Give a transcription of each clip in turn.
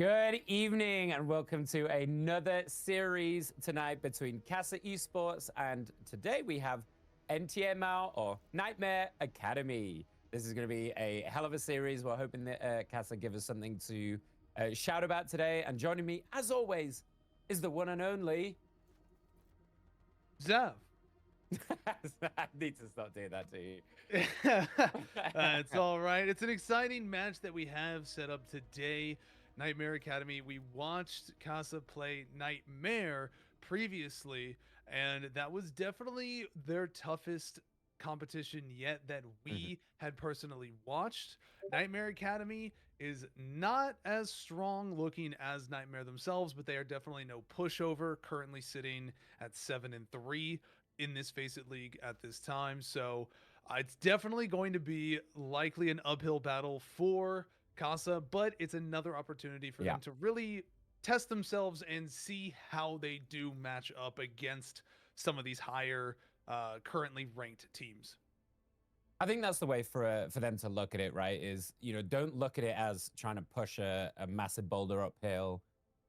Good evening and welcome to another series tonight between Kasa Esports, and today we have NTMR or Nightmare Academy. This is going to be a hell of a series. We're hoping that Kasa give us something to shout about today. And joining me, as always, is the one and only Zev. I need to stop doing that to you. It's all right. It's an exciting match that we have set up today. Nightmare Academy. We watched Kasa play Nightmare previously, and that was definitely their toughest competition yet that we had personally watched. Nightmare Academy is not as strong looking as Nightmare themselves, but they are definitely no pushover, currently sitting at 7-3 in this FACEIT league at this time. So it's definitely going to be likely an uphill battle for Kasa, but it's another opportunity for them to really test themselves and see how they do match up against some of these higher currently ranked teams. I think that's the way for them to look at it, right? Is, don't look at it as trying to push a massive boulder uphill.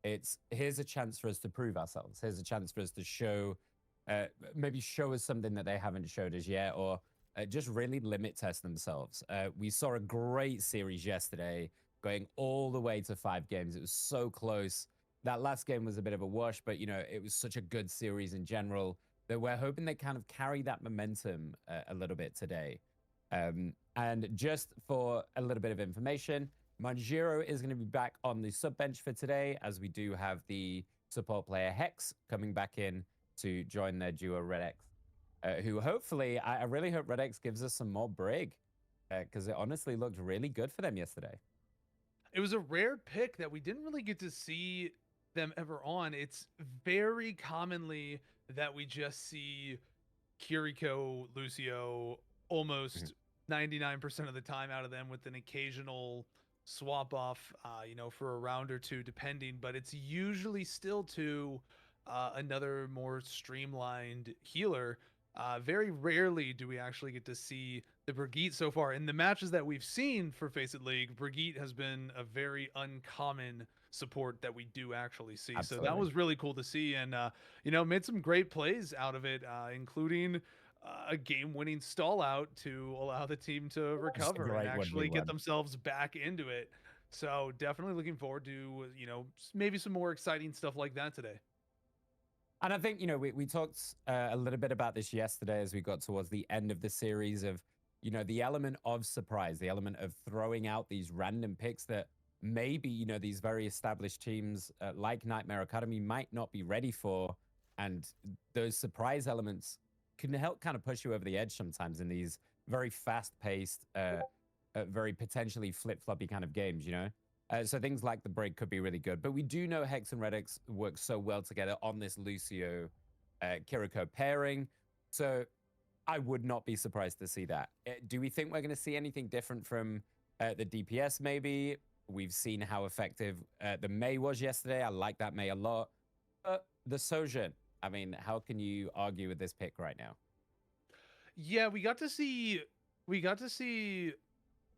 It's here's a chance for us to prove ourselves. Here's a chance for us to show, maybe show us something that they haven't showed us yet, or just really limit test themselves. We saw a great series yesterday going all the way to 5 games. It was so close. That last game was a bit of a wash, but, it was such a good series in general that we're hoping they kind of carry that momentum a little bit today. And just for a little bit of information, Manjiro is going to be back on the sub bench for today, as we do have the support player Hex coming back in to join their duo Red X. Who hopefully, I really hope Red X gives us some more Brig, because it honestly looked really good for them yesterday. It was a rare pick that we didn't really get to see them ever on. It's very commonly that we just see Kiriko, Lucio almost 99% of the time out of them, with an occasional swap off, for a round or two, depending. But it's usually still to another more streamlined healer. Very rarely do we actually get to see the Brigitte so far. In the matches that we've seen for FACEIT League, Brigitte has been a very uncommon support that we do actually see. Absolutely. So that was really cool to see, and made some great plays out of it, including a game-winning stall out to allow the team to recover and actually get themselves back into it. So definitely looking forward to, maybe some more exciting stuff like that today. And I think, we talked a little bit about this yesterday as we got towards the end of the series of, the element of surprise, the element of throwing out these random picks that maybe, these very established teams like Nightmare Academy might not be ready for. And those surprise elements can help kind of push you over the edge sometimes in these very fast-paced, very potentially flip-floppy kind of games, So things like the break could be really good. But we do know Hex and Red X work so well together on this Lucio Kiriko pairing. So I would not be surprised to see that. Do we think we're going to see anything different from the DPS maybe? We've seen how effective the Mei was yesterday. I like that Mei a lot. But the Sojourn, I mean, how can you argue with this pick right now? Yeah, we got to see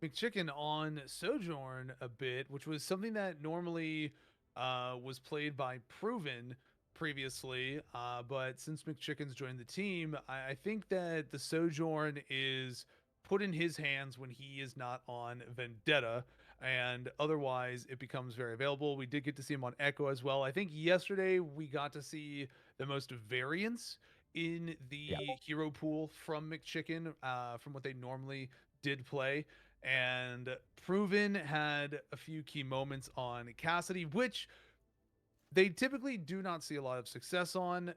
McChicken on Sojourn a bit, which was something that normally was played by Proven previously. But since McChicken's joined the team, I think that the Sojourn is put in his hands when he is not on Vendetta, and otherwise it becomes very available. We did get to see him on Echo as well. I think yesterday we got to see the most variance in the hero pool from McChicken, from what they normally did play. And Proven had a few key moments on Cassidy, which they typically do not see a lot of success on.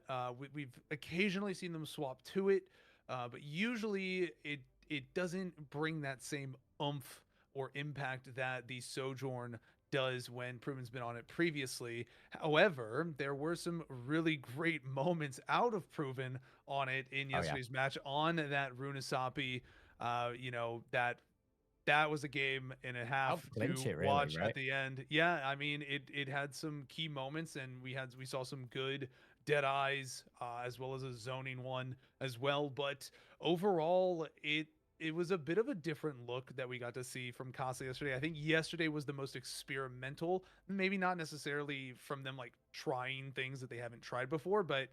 We've occasionally seen them swap to it, but usually it doesn't bring that same oomph or impact that the Sojourn does when Proven's been on it previously. However, there were some really great moments out of Proven on it in yesterday's match on that Runasapi. That was a game and a half to watch at the end. Yeah, I mean, it had some key moments, and we saw some good dead eyes, as well as a zoning one as well. But overall, it was a bit of a different look that we got to see from Kasa yesterday. I think yesterday was the most experimental, maybe not necessarily from them like trying things that they haven't tried before, but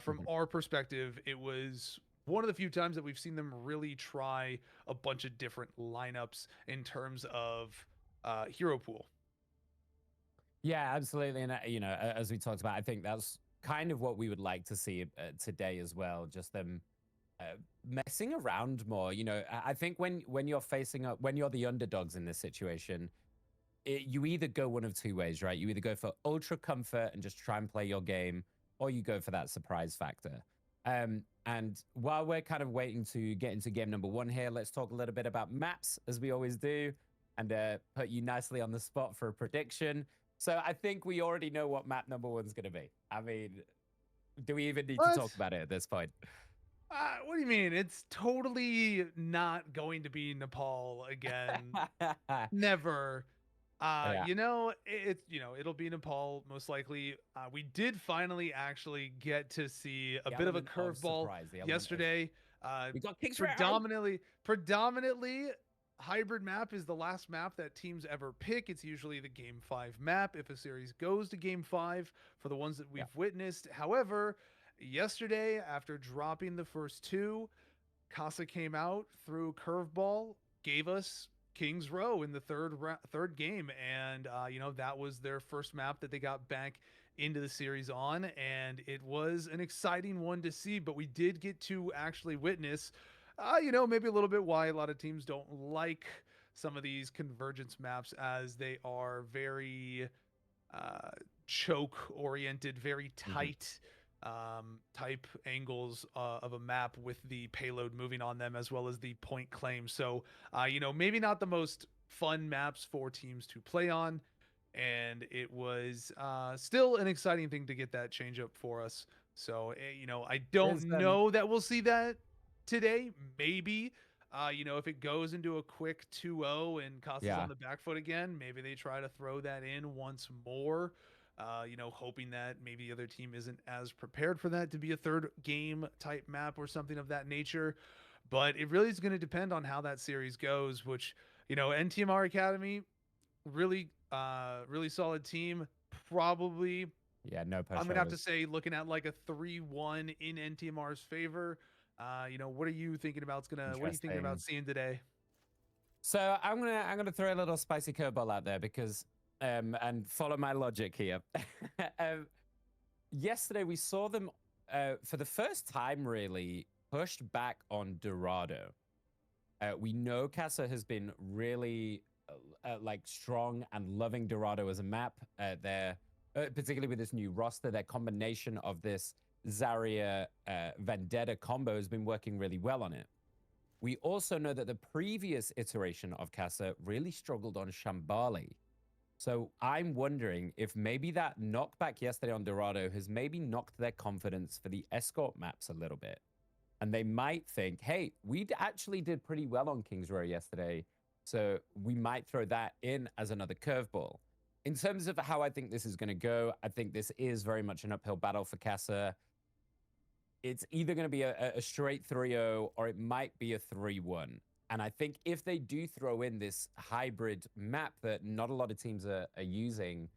from Mhm. our perspective, it was one of the few times that we've seen them really try a bunch of different lineups in terms of hero pool. Yeah, absolutely. And, as we talked about, I think that's kind of what we would like to see today as well. Just them messing around more. I think when you're facing up, when you're the underdogs in this situation, you either go one of two ways, right? You either go for ultra comfort and just try and play your game, or you go for that surprise factor. And while we're kind of waiting to get into game number one here, let's talk a little bit about maps, as we always do, and put you nicely on the spot for a prediction. So I think we already know what map number one's going to be. I mean, do we even need to talk What? about it at this point? What do you mean? It's totally not going to be Nepal again. Never. Yeah, It's it'll be Nepal most likely. We did finally actually get to see a the bit of a element of curveball surprise, the element of yesterday. Uh, we got Kings Row. predominantly hybrid map is the last map that teams ever pick. It's usually the game 5 map if a series goes to game 5 for the ones that Yeah. we've witnessed. However, yesterday after dropping the first two, Kasa came out, threw curveball, gave us Kings Row in the third game, and that was their first map that they got back into the series on, and it was an exciting one to see. But we did get to actually witness, maybe a little bit why a lot of teams don't like some of these convergence maps, as they are very uh, choke oriented, very Mhm. tight type angles of a map with the payload moving on them, as well as the point claim. So, maybe not the most fun maps for teams to play on. And it was still an exciting thing to get that change up for us. So, I There's don't know that we'll see that today. Maybe. If it goes into a quick 2-0 and Casa's on yeah. the back foot again, maybe they try to throw that in once more, hoping that maybe the other team isn't as prepared for that to be a third game type map or something of that nature. But it really is going to depend on how that series goes, which, NTMR Academy, really solid team. Probably, Yeah, no I'm gonna have to pushovers. say, looking at like a 3-1 in NTMR's favor. What are you thinking about? What are you thinking about Interesting. seeing today? So I'm gonna throw a little spicy curveball out there because and follow my logic here. um, Yesterday we saw them for the first time really pushed back on Dorado. We know Casa has been really like strong and loving Dorado as a map. There, particularly with this new roster, their combination of this Zarya Vendetta combo has been working really well on it. We also know that the previous iteration of Casa really struggled on Shambali. So I'm wondering if maybe that knockback yesterday on Dorado has maybe knocked their confidence for the escort maps a little bit. And they might think, hey, actually did pretty well on Kings Row yesterday. So we might throw that in as another curveball. In terms of how I think this is going to go, I think this is very much an uphill battle for Casa. It's either going to be a straight 3-0 or it might be a 3-1. And I think if they do throw in this hybrid map that not a lot of teams are using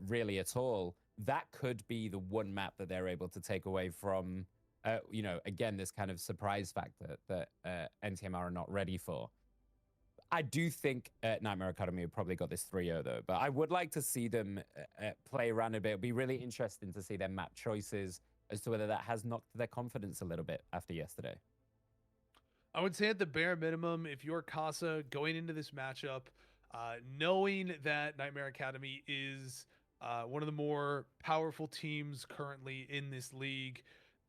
really at all, that could be the one map that they're able to take away from, again, this kind of surprise factor that NTMR are not ready for. I do think Nightmare Academy have probably got this 3-0 though, but I would like to see them play around a bit. It'll be really interesting to see their map choices as to whether that has knocked their confidence a little bit after yesterday. I would say at the bare minimum, if you're Casa going into this matchup, knowing that Nightmare Academy is one of the more powerful teams currently in this league,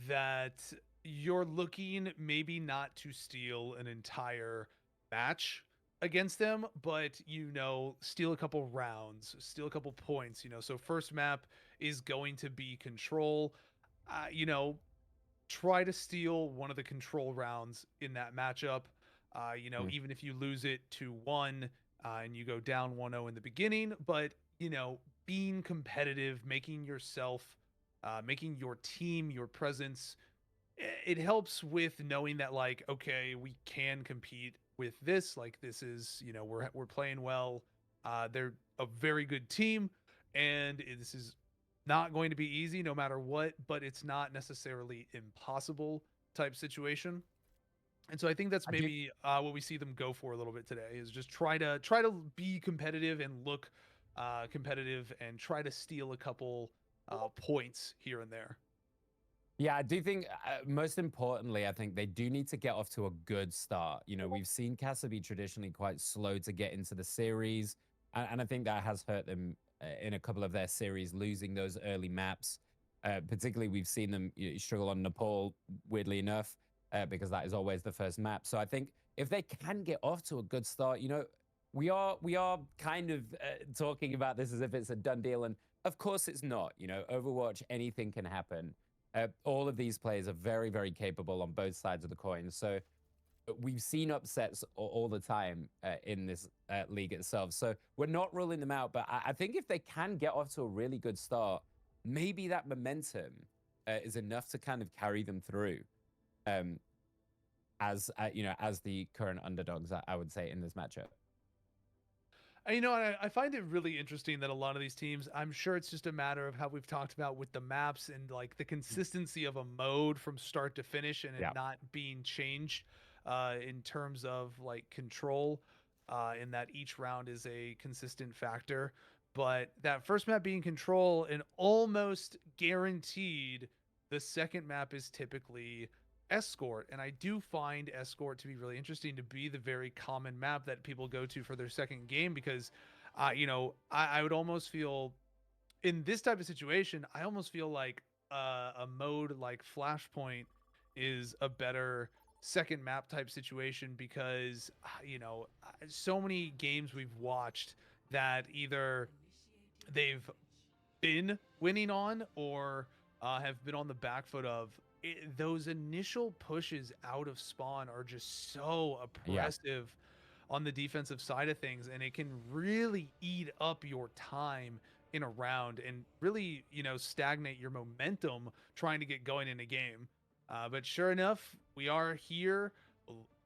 that you're looking maybe not to steal an entire match against them, but steal a couple rounds, steal a couple points. So first map is going to be control. Uh, you know, Try to steal one of the control rounds in that matchup. Mm. Even if you lose it to one and you go down 1-0 in the beginning, but being competitive, making yourself, making your team, your presence it helps with knowing that, like, okay, we can compete with this. Like, this is, we're playing well. They're a very good team, and this is not going to be easy no matter what, but it's not necessarily impossible type situation. And so I think that's I do. maybe what we see them go for a little bit today is just try to be competitive and look competitive and try to steal a couple points here and there. Yeah, I do think most importantly, I think they do need to get off to a good start. You know, we've seen Kasa be traditionally quite slow to get into the series, and I think that has hurt them in a couple of their series, losing those early maps. Particularly, we've seen them struggle on Nepal, weirdly enough, because that is always the first map. So I think if they can get off to a good start, we are kind of talking about this as if it's a done deal, and of course it's not. You know, Overwatch, anything can happen. All of these players are very, very capable on both sides of the coin. So we've seen upsets all the time in this league itself. So we're not ruling them out. But I think if they can get off to a really good start, maybe that momentum is enough to kind of carry them through um, as the current underdogs, I would say, in this matchup. I find it really interesting that a lot of these teams, I'm sure it's just a matter of how we've talked about with the maps and like the consistency of a mode from start to finish and it Yeah. not being changed in terms of like control, in that each round is a consistent factor. But that first map being control and almost guaranteed, the second map is typically escort, and I do find escort to be really interesting, to be the very common map that people go to for their second game, because I would almost feel in this type of situation, I almost feel like a mode like Flashpoint is a better second map type situation, because so many games we've watched that either they've been winning on or have been on the back foot of those initial pushes out of spawn are just so Yeah. oppressive on the defensive side of things, and it can really eat up your time in a round and really stagnate your momentum trying to get going in a game. But sure enough, we are here.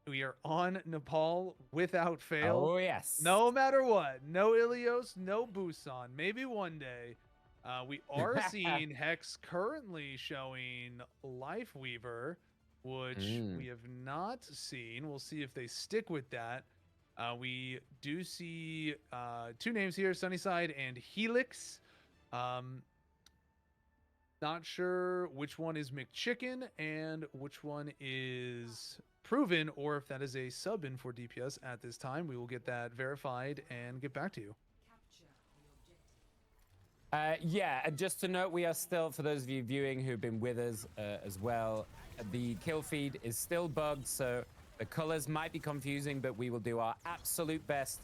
We are on Nepal without fail, Oh, yes. no matter what. No Ilios, no Busan. Maybe one day. We are seeing Hex currently showing Life Weaver, which Mm. we have not seen. We'll see if they stick with that. We do see two names here, Sunnyside and Helix. Not sure which one is McChicken and which one is Proven, or if that is a sub in for DPS at this time. We will get that verified and get back to you. Yeah, and just to note, we are still, for those of you viewing who've been with us as well, the kill feed is still bugged, so the colors might be confusing, but we will do our absolute best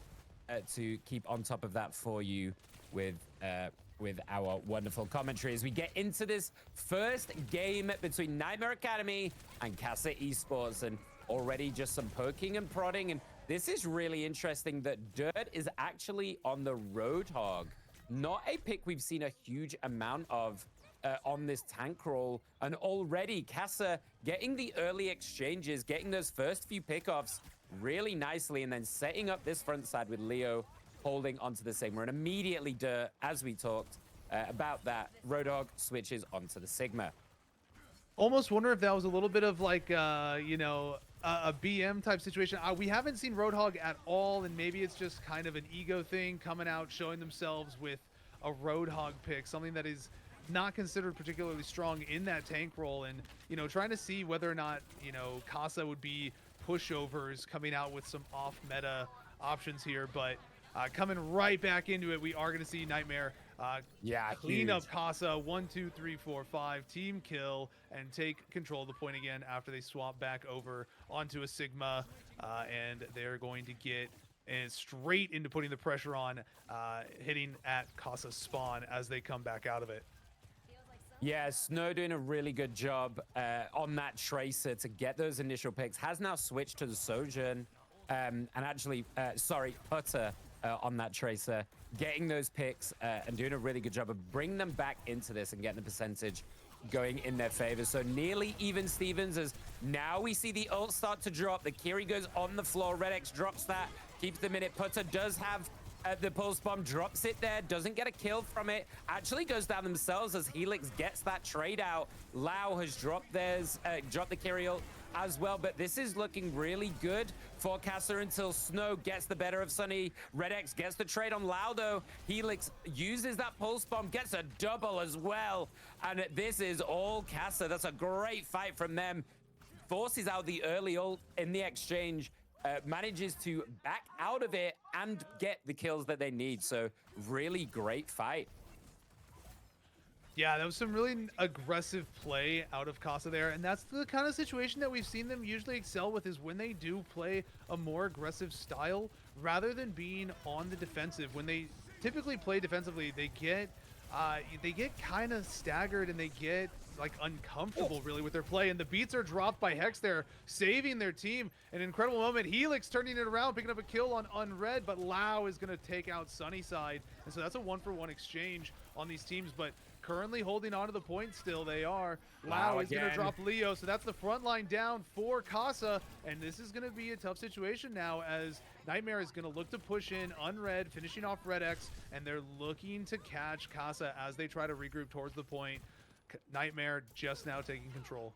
to keep on top of that for you with our wonderful commentary as we get into this first game between Nightmare Academy and Kasa Esports, and already just some poking and prodding, and this is really interesting that Dirt is actually on the Roadhog. Not a pick we've seen a huge amount of on this tank roll, and already Kasa getting the early exchanges, getting those first few pickoffs really nicely, and then setting up this front side with Leo holding onto the Sigma. And immediately, Dirt, as we talked about that, Roadhog switches onto the Sigma. Almost wonder if that was a little bit of like a BM type situation. We haven't seen Roadhog at all, and maybe it's just kind of an ego thing, coming out showing themselves with a Roadhog pick, something that is not considered particularly strong in that tank role, and trying to see whether or not Kasa would be pushovers, coming out with some off meta options here. But coming right back into it, we are going to see Nightmare clean up Kasa. 1, 2, 3, 4, 5 team kill and take control of the point again after they swap back over onto a Sigma, and they're going to get straight into putting the pressure on, hitting at Kasa's spawn as they come back out of it. Yeah, Snow doing a really good job on that Tracer to get those initial picks. Has now switched to the Sojourn, and actually, Putter on that Tracer, getting those picks and doing a really good job of bringing them back into this and getting the percentage going in their favor. So nearly even Stevens, as now we see the ult start to drop. The Kiri goes on the floor. Red X drops that, keeps the minute. Putter does have the pulse bomb, drops it there, doesn't get a kill from it, actually goes down themselves as Helix gets that trade out. Lau has dropped theirs, dropped the Kiri ult as well, but this is looking really good for Kasa until Snow gets the better of Sunny. Red X gets the trade on Lau though. Helix uses that pulse bomb, gets a double as well, and this is all Kasa. That's a great fight from them. Forces out the early ult in the exchange, manages to back out of it and get the kills that they need. So really great fight. Yeah, that was some really aggressive play out of Kasa there, and that's the kind of situation that we've seen them usually excel with, is when they do play a more aggressive style rather than being on the defensive. When they typically play defensively, they get kind of staggered and they get like uncomfortable really with their play, and the beats are dropped by Hex there, saving their team. An incredible moment. Helix turning it around, picking up a kill on Unred, but Lau is going to take out Sunnyside, and so that's a 1-for-1 exchange on these teams. But currently holding on to the point still, they are. Lau is going to drop Leo, so that's the front line down for Kasa, and this is going to be a tough situation now as Nightmare is going to look to push in Unred, finishing off Red X, and they're looking to catch Kasa as they try to regroup towards the point. Nightmare just now taking control.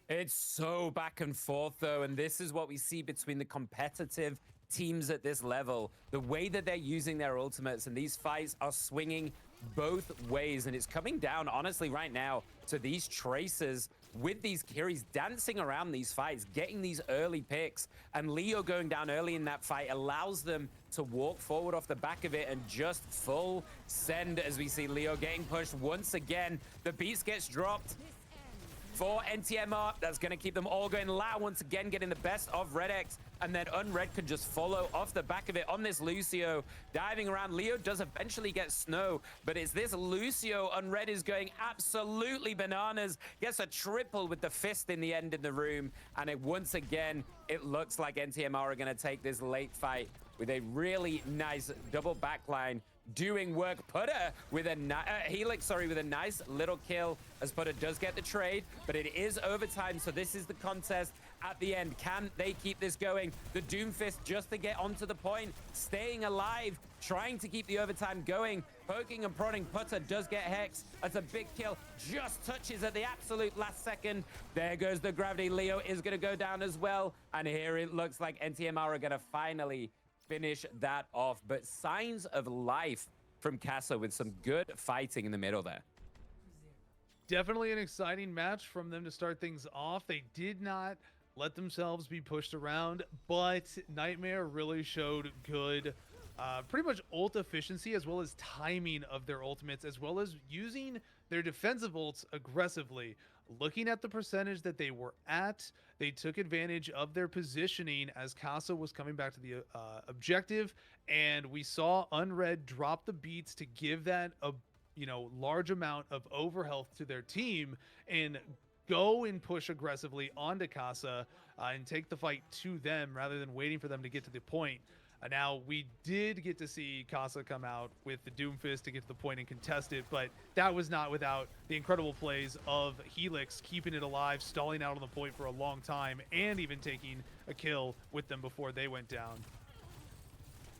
It's so back and forth though, and this is what we see between the competitive teams at this level. The way that they're using their ultimates, and these fights are swinging both ways, and it's coming down honestly right now to these Tracers with these Kiris dancing around these fights, getting these early picks, and Leo going down early in that fight allows them to walk forward off the back of it and just full send as we see Leo getting pushed once again. The beast gets dropped for NTMR. That's going to keep them all going. Lau once again getting the best of Red X, and then Unred can just follow off the back of it on this Lucio. Diving around, Leo does eventually get Snow, but it's this Lucio. Unred is going absolutely bananas. Gets a triple with the fist in the end in the room, and once again, it looks like NTMR are going to take this late fight with a really nice double backline doing work. Putter with a Helix, with a nice little kill as Putter does get the trade, but it is overtime, so this is the contest at the end. Can they keep this going? The Doomfist just to get onto the point, staying alive, trying to keep the overtime going, poking and prodding. Putter does get Hex. That's a big kill, just touches at the absolute last second. There goes the gravity. Leo is going to go down as well, and here it looks like NTMR are going to finally finish that off. But signs of life from Kasa with some good fighting in the middle there. Definitely an exciting match from them to start things off. They did not let themselves be pushed around, but Nightmare really showed good pretty much ult efficiency as well as timing of their ultimates, as well as using their defensive ults aggressively. Looking at the percentage that they were at, they took advantage of their positioning as Kasa was coming back to the objective, and we saw Unred drop the beats to give that a large amount of overhealth to their team and go and push aggressively onto Kasa and take the fight to them rather than waiting for them to get to the point. Now, we did get to see Kasa come out with the Doomfist to get to the point and contest it, but that was not without the incredible plays of Helix keeping it alive, stalling out on the point for a long time, and even taking a kill with them before they went down.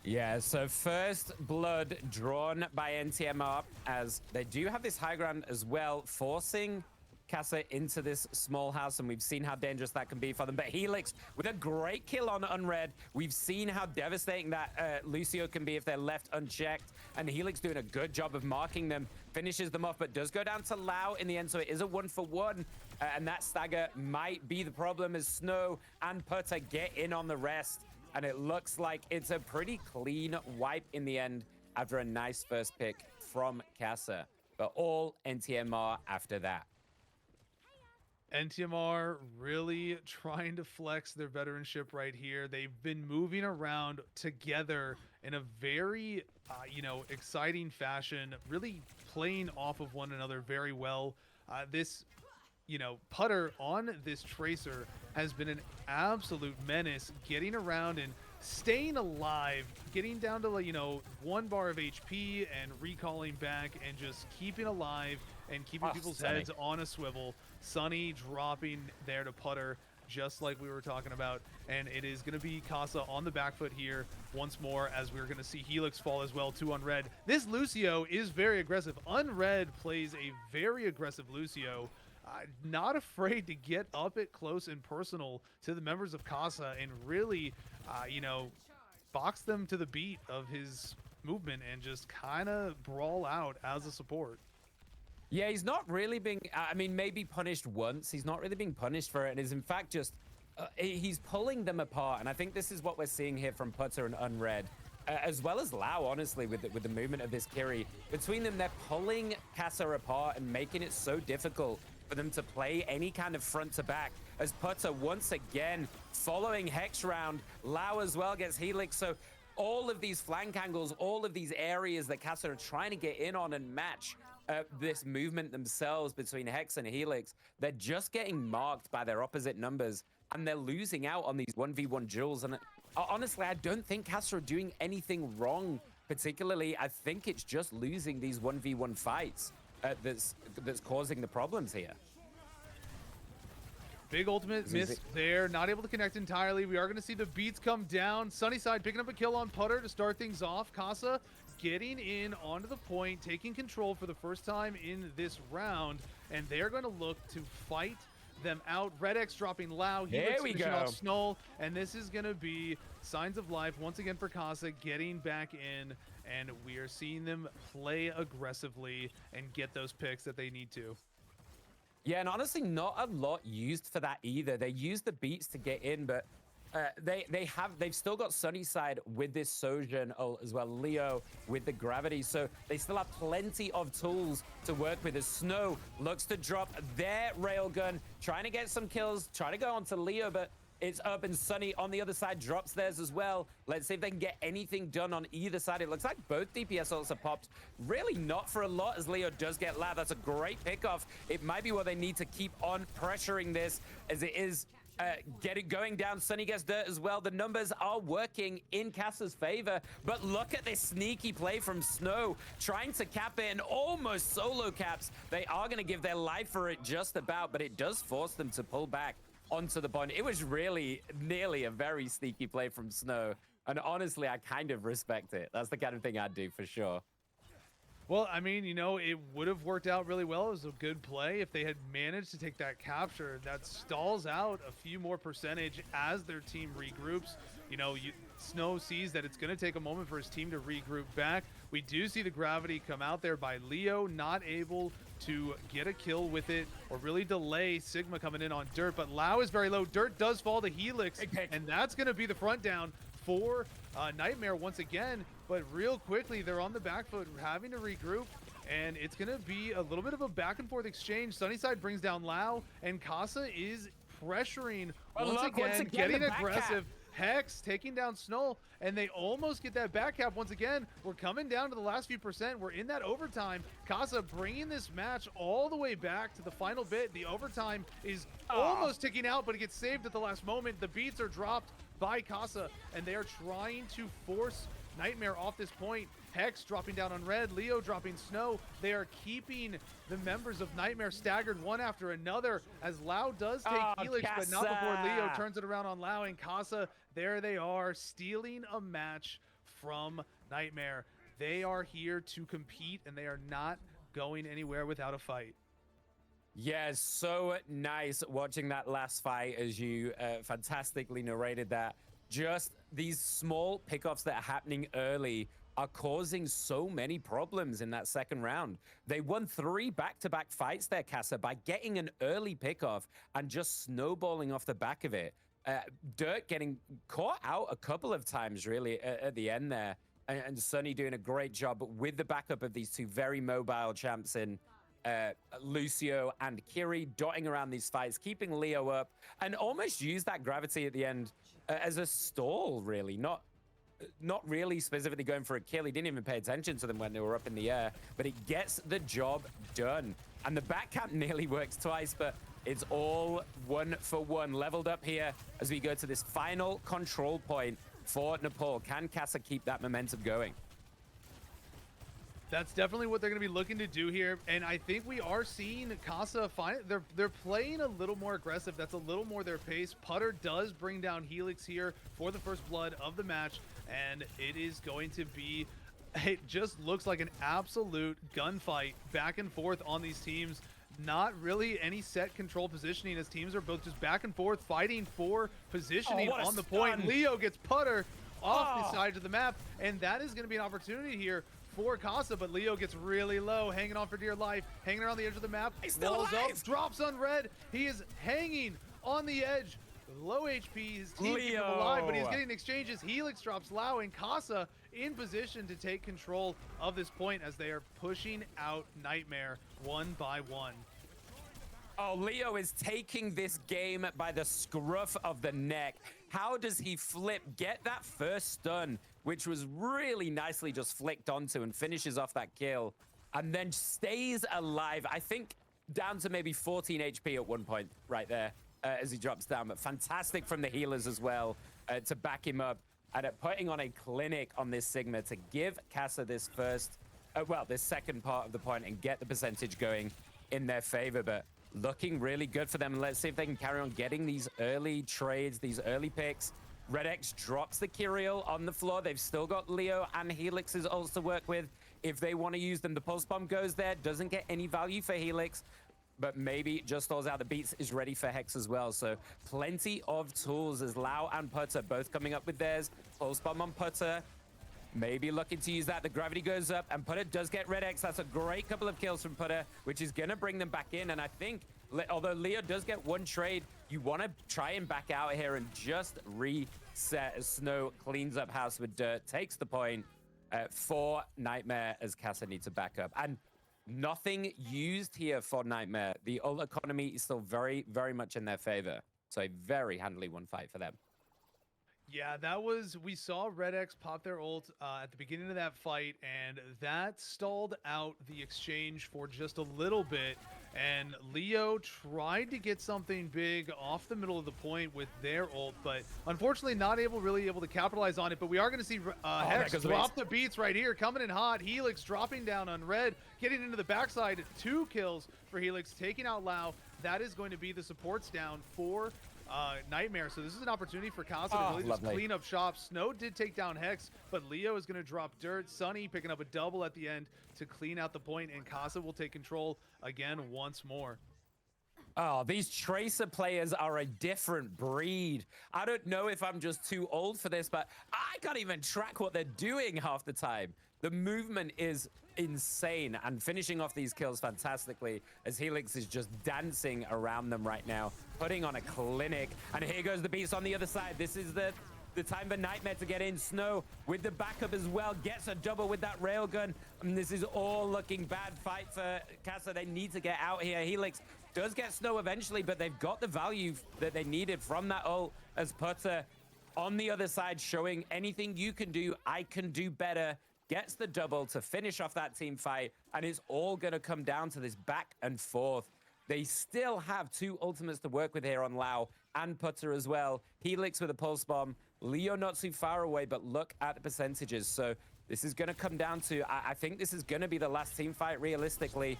Yeah, so first blood drawn by NTMR, as they do have this high ground as well, forcing Kasa into this small house, and we've seen how dangerous that can be for them. But Helix with a great kill on Unred. We've seen how devastating that Lucio can be if they're left unchecked, and Helix doing a good job of marking them, finishes them off, but does go down to Lau in the end, so it is a 1-for-1, and that stagger might be the problem as Snow and Putter get in on the rest, and it looks like it's a pretty clean wipe in the end after a nice first pick from Kasa, but all NTMR after that. NTMR really trying to flex their veteranship right here. They've been moving around together in a very, exciting fashion, really playing off of one another very well. This, Putter on this Tracer has been an absolute menace, getting around and staying alive, getting down to, like, 1 bar of HP and recalling back and just keeping alive and keeping people's heads on a swivel. Sunny dropping there to putter, just like we were talking about. And it is going to be Kasa on the back foot here once more, as we're going to see Helix fall as well to Unred. This Lucio is very aggressive. Unred plays a very aggressive Lucio. Not afraid to get up it close and personal to the members of Kasa and really, box them to the beat of his movement and just kind of brawl out as a support. Yeah, he's not really being, I mean, maybe punished once. He's not really being punished for it. And is in fact just, he's pulling them apart. And I think this is what we're seeing here from Putter and Unred, as well as Lau, honestly, with the movement of this Kiri. Between them, they're pulling Kasa apart and making it so difficult for them to play any kind of front to back, as Putter once again following Hex round. Lau as well gets Helix. So all of these flank angles, all of these areas that Kasa are trying to get in on and match this movement themselves between Hex and Helix, they're just getting marked by their opposite numbers, and they're losing out on these 1v1 duels. And honestly, I don't think Kasa are doing anything wrong particularly. I think it's just losing these 1v1 fights that's causing the problems here. Big ultimate miss there, not able to connect entirely. We are going to see the beats come down. Sunnyside picking up a kill on Putter to start things off. Kasa getting in onto the point, taking control for the first time in this round, and they're going to look to fight them out. Red X dropping Lau, Helix finishing off Snull, and this is going to be signs of life once again for Kasa getting back in, and we are seeing them play aggressively and get those picks that they need to. Yeah, and honestly, not a lot used for that either. They use the beats to get in, but they've still got Sunnyside with this Sojourn as well, Leo with the gravity, so they still have plenty of tools to work with. As Snow looks to drop their railgun, trying to get some kills, trying to go onto Leo, but it's up, and Sunny on the other side drops theirs as well. Let's see if they can get anything done on either side. It looks like both DPS ults are popped. Really not for a lot, as Leo does get Lab. That's a great pickoff. It might be what they need to keep on pressuring this, as it is going down. Sunny gets dirt as well. The numbers are working in Kasa's favor, but look at this sneaky play from Snow, trying to cap it and almost solo caps. They are going to give their life for it just about, but it does force them to pull back onto the point. It was really nearly a very sneaky play from Snow, and honestly, I kind of respect it. That's the kind of thing I'd do for sure. Well, I mean, it would have worked out really well. It was a good play if they had managed to take that capture. That stalls out a few more percentage as their team regroups. Snow sees that it's going to take a moment for his team to regroup back. We do see the gravity come out there by Leo, not able to get a kill with it or really delay Sigma coming in on Dirt, but Lau is very low. Dirt does fall to Helix, and that's going to be the front down for Nightmare once again. But real quickly, they're on the back foot, having to regroup, and it's going to be a little bit of a back and forth exchange. Sunnyside brings down Lau, and Kasa is pressuring once again, getting aggressive. Hex taking down Snow, and they almost get that back cap once again. We're coming down to the last few percent. We're in that overtime. Kasa bringing this match all the way back to the final bit. The overtime is almost ticking out, but it gets saved at the last moment. The beats are dropped by Kasa, and they are trying to force Nightmare off this point. Hex dropping down on Red, Leo dropping Snow. They are keeping the members of Nightmare staggered one after another, as Lau does take Helix, but not before Leo turns it around on Lau, and Kasa, there they are, stealing a match from Nightmare. They are here to compete, and they are not going anywhere without a fight. Yeah, so nice watching that last fight, as you fantastically narrated that. Just these small pickoffs that are happening early are causing so many problems in that second round. They won 3 back-to-back fights there, Kasa, by getting an early pickoff and just snowballing off the back of it. Dirt getting caught out a couple of times, really, at the end there. And Sunny doing a great job with the backup of these 2 very mobile champs in Lucio and Kiri, dotting around these fights, keeping Leo up, and almost use that gravity at the end as a stall, really. Not really specifically going for a kill. He didn't even pay attention to them when they were up in the air, but it gets the job done. And the back cap nearly works twice, but it's all 1 for 1. Leveled up here as we go to this final control point. for Nepal. Can Kasa keep that momentum going? That's definitely what they're going to be looking to do here, and I think we are seeing Kasa find they're playing a little more aggressive. That's a little more their pace. Putter does bring down Helix here for the first blood of the match, and it is going to be, it just looks like an absolute gunfight back and forth on these teams. Not really any set control positioning, as teams are both just back and forth fighting for positioning on the point. Leo gets Putter off the sides of the map, and that is going to be an opportunity here for Kasa, but Leo gets really low, hanging on for dear life, hanging around the edge of the map. He's still alive. Up, drops on red. He is hanging on the edge. Low HP, his team keeps him alive, but he's getting exchanges. Helix drops low, and Kasa in position to take control of this point as they are pushing out Nightmare one by one. Oh, Leo is taking this game by the scruff of the neck. How does he flip, get that first stun, which was really nicely just flicked onto, and finishes off that kill, and then stays alive? I think down to maybe 14 HP at one point right there as he drops down, but fantastic from the healers as well to back him up, and putting on a clinic on this Sigma to give Kasa this this second part of the point and get the percentage going in their favor. But looking really good for them. Let's see if they can carry on getting these early trades, these early picks. Red X drops the Kyriel on the floor. They've still got Leo and Helix's ults to work with if they want to use them. The Pulse Bomb goes there, doesn't get any value for Helix, but maybe just stalls out. The Beats is ready for Hex as well. So plenty of tools as Lau and Putter both coming up with theirs. Pulse Bomb on Putter. Maybe looking to use that. The gravity goes up, and Putter does get Red X. That's a great couple of kills from Putter, which is going to bring them back in. And I think, although Leo does get one trade, you want to try and back out here and just reset as Snow cleans up house with dirt, takes the point for Nightmare as Kasa needs to back up. And nothing used here for Nightmare. The ult economy is still very, very much in their favor. So a very handily won fight for them. Yeah, we saw Red X pop their ult at the beginning of that fight, and that stalled out the exchange for just a little bit. And Leo tried to get something big off the middle of the point with their ult, but unfortunately not really able to capitalize on it. But we are going to see Hex drop the beats right here, coming in hot. Helix dropping down on red, getting into the backside. 2 kills for Helix, taking out Lau. That is going to be the supports down for Nightmare. So this is an opportunity for Kasa to really just clean up shop. Snow did take down Hex, but Leo is going to drop dirt. Sunny picking up a double at the end to clean out the point, and Kasa will take control again once more. Oh, these Tracer players are a different breed. I don't know if I'm just too old for this, but I can't even track what they're doing half the time. The movement is insane, and finishing off these kills fantastically as Helix is just dancing around them right now, putting on a clinic. And here goes the Beast on the other side. This is the time for Nightmare to get in. Snow with the backup as well, gets a double with that railgun. And this is all looking bad fight for Kasa. They need to get out here. Helix does get Snow eventually, but they've got the value that they needed from that ult as Putter on the other side showing anything you can do, I can do better. Gets the double to finish off that team fight, and it's all going to come down to this back and forth. They still have 2 ultimates to work with here on Lau and Putter as well. Helix with a Pulse Bomb. Leo not too far away, but look at the percentages. So this is going to come down to, I think this is going to be the last team fight realistically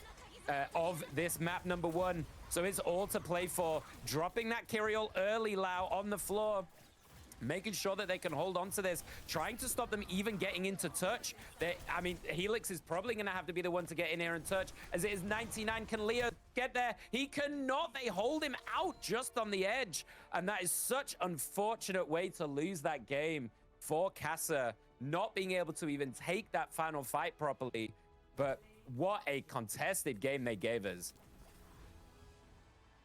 of this map number 1. So it's all to play for. Dropping that Kyriel early, Lau on the floor, making sure that they can hold on to this, trying to stop them even getting into touch. I mean, Helix is probably going to have to be the one to get in here and touch, as it is 99. Can Leo get there? He cannot. They hold him out just on the edge, and that is such an unfortunate way to lose that game for Kasa, not being able to even take that final fight properly. But what a contested game they gave us.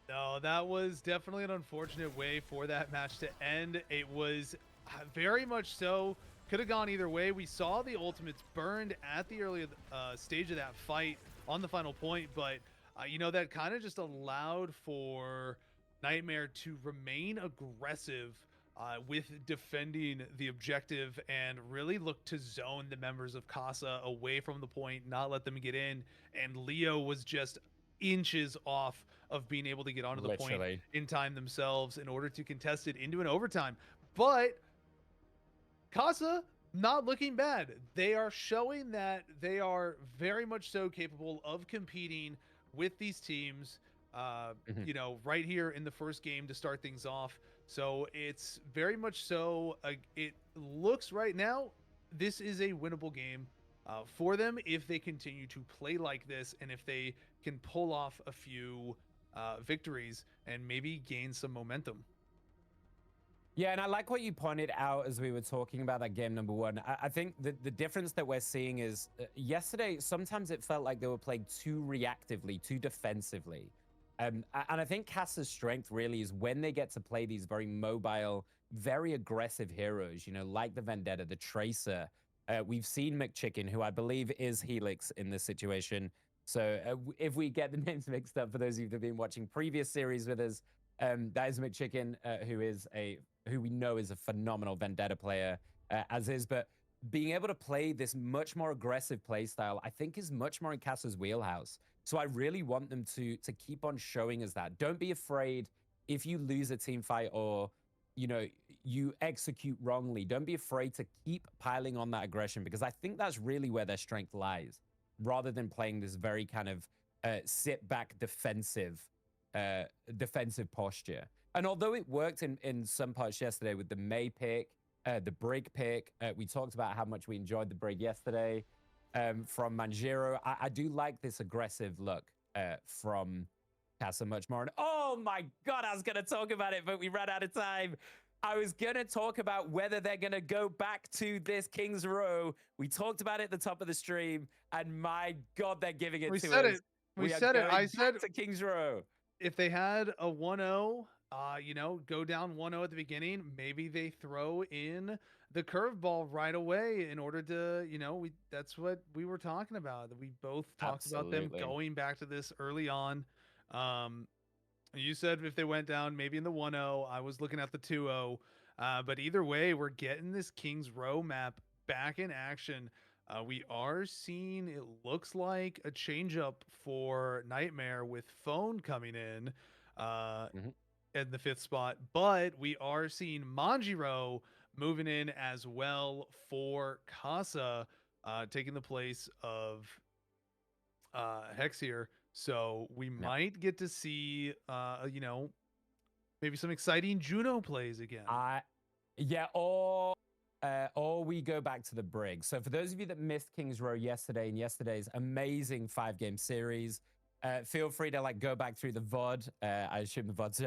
No, that was definitely an unfortunate way for that match to end. It was very much so. Could have gone either way. We saw the ultimates burned at the early stage of that fight on the final point, but you know, that kind of just allowed for Nightmare to remain aggressive with defending the objective and really look to zone the members of Kasa away from the point, not let them get in. And Leo was just inches off of being able to get onto the point in time themselves in order to contest it into an overtime. But Kasa not looking bad. They are showing that they are very much so capable of competing with these teams. Mhm. You know, right here in the first game to start things off. So it's very much so. It looks right now this is a winnable game for them if they continue to play like this and if they can pull off a few victories and maybe gain some momentum. Yeah, and I like what you pointed out as we were talking about that game number one. I think the difference that we're seeing is yesterday, sometimes it felt like they were playing too reactively, too defensively. And I think Casa's strength really is when they get to play these very mobile, very aggressive heroes, you know, like the Vendetta, the Tracer. We've seen McChicken, who I believe is Helix in this situation. So if we get the names mixed up, for those of you that have been watching previous series with us, that is McChicken, who we know is a phenomenal Vendetta player, as is. But being able to play this much more aggressive play style, I think, is much more in Casa's wheelhouse. So I really want them to keep on showing us that. Don't be afraid if you lose a team fight or you execute wrongly. Don't be afraid to keep piling on that aggression, because I think that's really where their strength lies, rather than playing this very kind of sit back defensive posture. And although it worked in some parts yesterday with the May pick, the Brig pick, we talked about how much we enjoyed the Brig yesterday from Manjiro. I do like this aggressive look from Kasa much more. And oh my God, I was going to talk about it, but we ran out of time. I was going to talk about whether they're going to go back to this King's Row. We talked about it at the top of the stream, and my God, they're giving it We to said us. it. We We are said it. going I back said to King's Row. if they had a 1-0, you know, go down 1-0 at the beginning, maybe they throw in the curveball right away in order to, you know, that's what we were talking about. We both talked about them Absolutely. going back to this early on. Um, you said if they went down maybe in the 1-0, I was looking at the 2-0. But either way, we're getting this King's Row map back in action. We are seeing, it looks like, a changeup for Nightmare with Phone coming in Mhm. in the 5th spot, but we are seeing Manjiro moving in as well for Kasa, taking the place of Hex here. So we Yeah. might get to see, you know, maybe some exciting Juno plays again. Yeah, or we go back to the Brig. So for those of you that missed King's Row yesterday and yesterday's amazing 5-game series, feel free to go back through the VOD. I assume the VOD's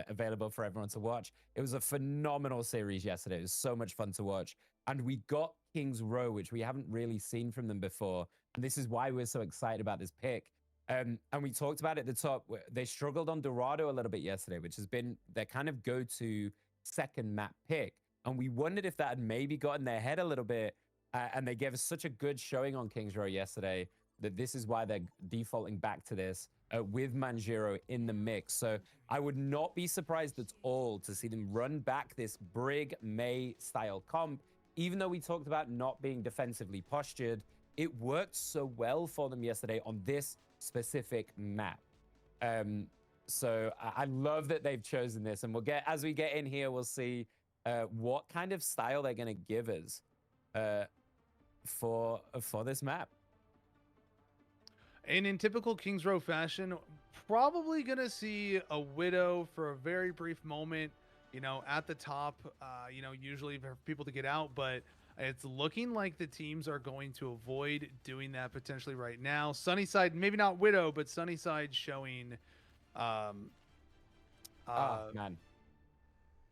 available for everyone to watch. It was a phenomenal series yesterday. It was so much fun to watch. And we got King's Row, which we haven't really seen from them before. And this is why we're so excited about this pick. And we talked about it at the top. They struggled on Dorado a little bit yesterday, which has been their kind of go-to second map pick. And we wondered if that had maybe gotten their head a little bit. And they gave us such a good showing on King's Row yesterday that this is why they're defaulting back to this with Manjiro in the mix. So I would not be surprised at all to see them run back this Brig May style comp. Even though we talked about not being defensively postured, it worked so well for them yesterday on this specific map. So I love that they've chosen this, and as we get in here, we'll see what kind of style they're going to give us for this map. And in typical Kings Row fashion, probably going to see a Widow for a very brief moment, you know, at the top, you know, usually for people to get out, but it's looking like the teams are going to avoid doing that potentially right now. Sunnyside, maybe not Widow, but Sunnyside showing Man.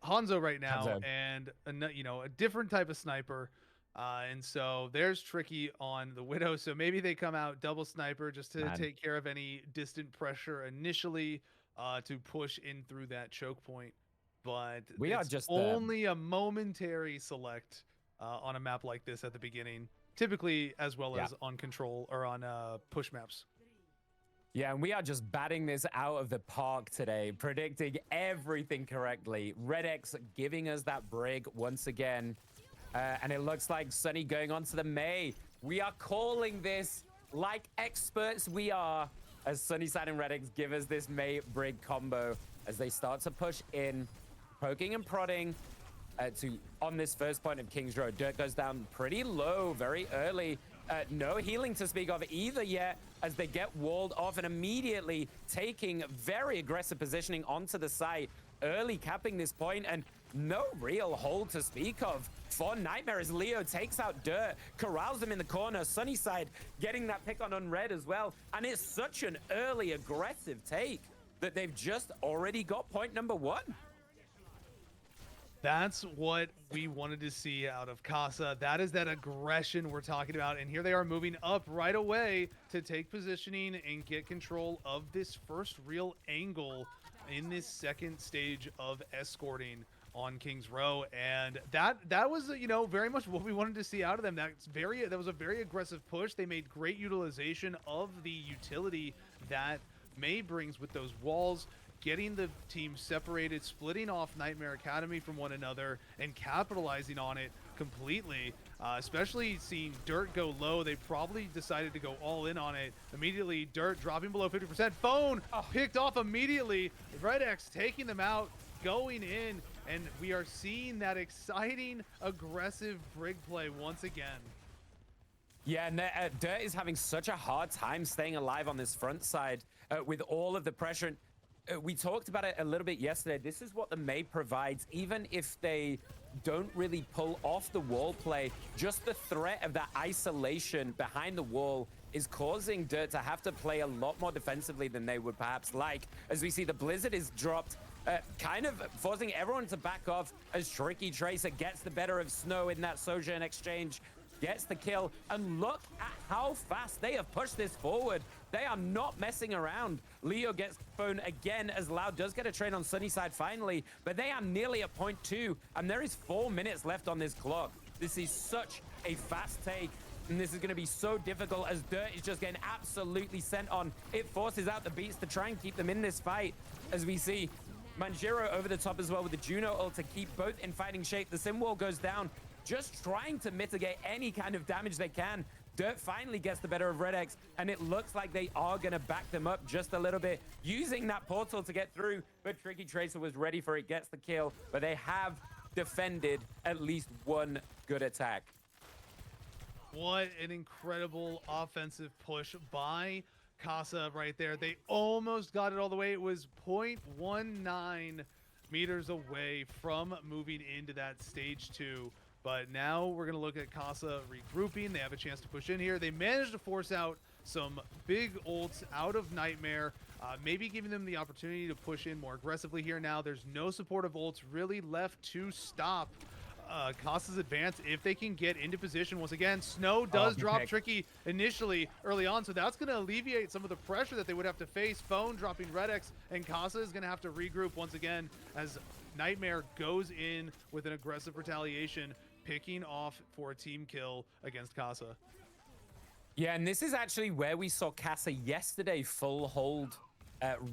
Hanzo right now, Hanzo. and you know, a different type of sniper. And so there's Tricky on the Widow. So maybe they come out double sniper just to take care of any distant pressure initially to push in through that choke point. But we are just only a momentary select on a map like this at the beginning, typically as well as on control or on push maps. Yeah, and we are just batting this out of the park today, predicting everything correctly. Red X giving us that Brig once again. And it looks like Sunny going on to the May. We are calling this like experts we are, as Sunnyside and Red X give us this May Brig combo as they start to push in, poking and prodding. on this first point of King's Row. Dirt goes down pretty low very early. No healing to speak of either yet, as they get walled off and immediately taking very aggressive positioning onto the site, early capping this point, and no real hold to speak of for Nightmare as Leo takes out Dirt, corrals him in the corner. Sunnyside getting that pick on Unred as well, and it's such an early aggressive take that they've just already got point number 1. That's what we wanted to see out of Kasa. That is that aggression we're talking about. And here they are moving up right away to take positioning and get control of this first real angle in this second stage of escorting on King's Row. And that was, you know, very much what we wanted to see out of them. That was a very aggressive push. They made great utilization of the utility that May brings with those walls, getting the team separated, splitting off Nightmare Academy from one another, and capitalizing on it completely. Especially seeing Dirt go low, they probably decided to go all in on it. Immediately, Dirt dropping below 50%. Phone picked off immediately. Red X taking them out, going in, and we are seeing that exciting, aggressive brig play once again. Yeah, and Dirt is having such a hard time staying alive on this front side with all of the pressure. We talked about it a little bit yesterday. This is what the May provides, even if they don't really pull off the wall play. Just the threat of that isolation behind the wall is causing Dirt to have to play a lot more defensively than they would perhaps like. As we see, the Blizzard is dropped, kind of forcing everyone to back off as Tricky Tracer gets the better of Snow in that Sojourn exchange, gets the kill, and look at how fast they have pushed this forward. They are not messing around. Leo gets phone again as Loud does get a trade on Sunnyside finally, but they are nearly at point 2, and there is 4 minutes left on this clock. This is such a fast take, and this is going to be so difficult as Dirt is just getting absolutely sent on. It forces out the beats to try and keep them in this fight, as we see Manjiro over the top as well with the Juno ult to keep both in fighting shape. The Sim wall goes down, just trying to mitigate any kind of damage they can. Dirt finally gets the better of Red X, and it looks like they are going to back them up just a little bit, using that portal to get through, but Tricky Tracer was ready for it, gets the kill, but they have defended at least one good attack. What an incredible offensive push by Kasa right there. They almost got it all the way. It was 0.19 meters away from moving into that stage 2. But now we're going to look at Kasa regrouping. They have a chance to push in here. They managed to force out some big ults out of Nightmare, maybe giving them the opportunity to push in more aggressively here now. There's no supportive ults really left to stop Kasa's advance if they can get into position. Once again, Snow does drop Tricky initially early on, so that's going to alleviate some of the pressure that they would have to face. Phone dropping Red X, and Kasa is going to have to regroup once again as Nightmare goes in with an aggressive retaliation, picking off for a team kill against Kasa. Yeah, and this is actually where we saw Kasa yesterday full hold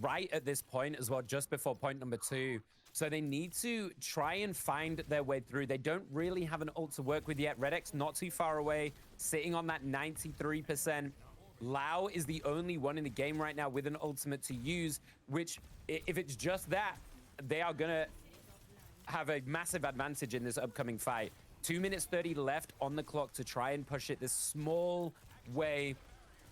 right at this point as well, just before point number 2. So they need to try and find their way through. They don't really have an ult to work with yet. Red X not too far away, sitting on that 93%. Lau is the only one in the game right now with an ultimate to use, which if it's just that, they are going to have a massive advantage in this upcoming fight. 2 minutes 30 left on the clock to try and push it this small way.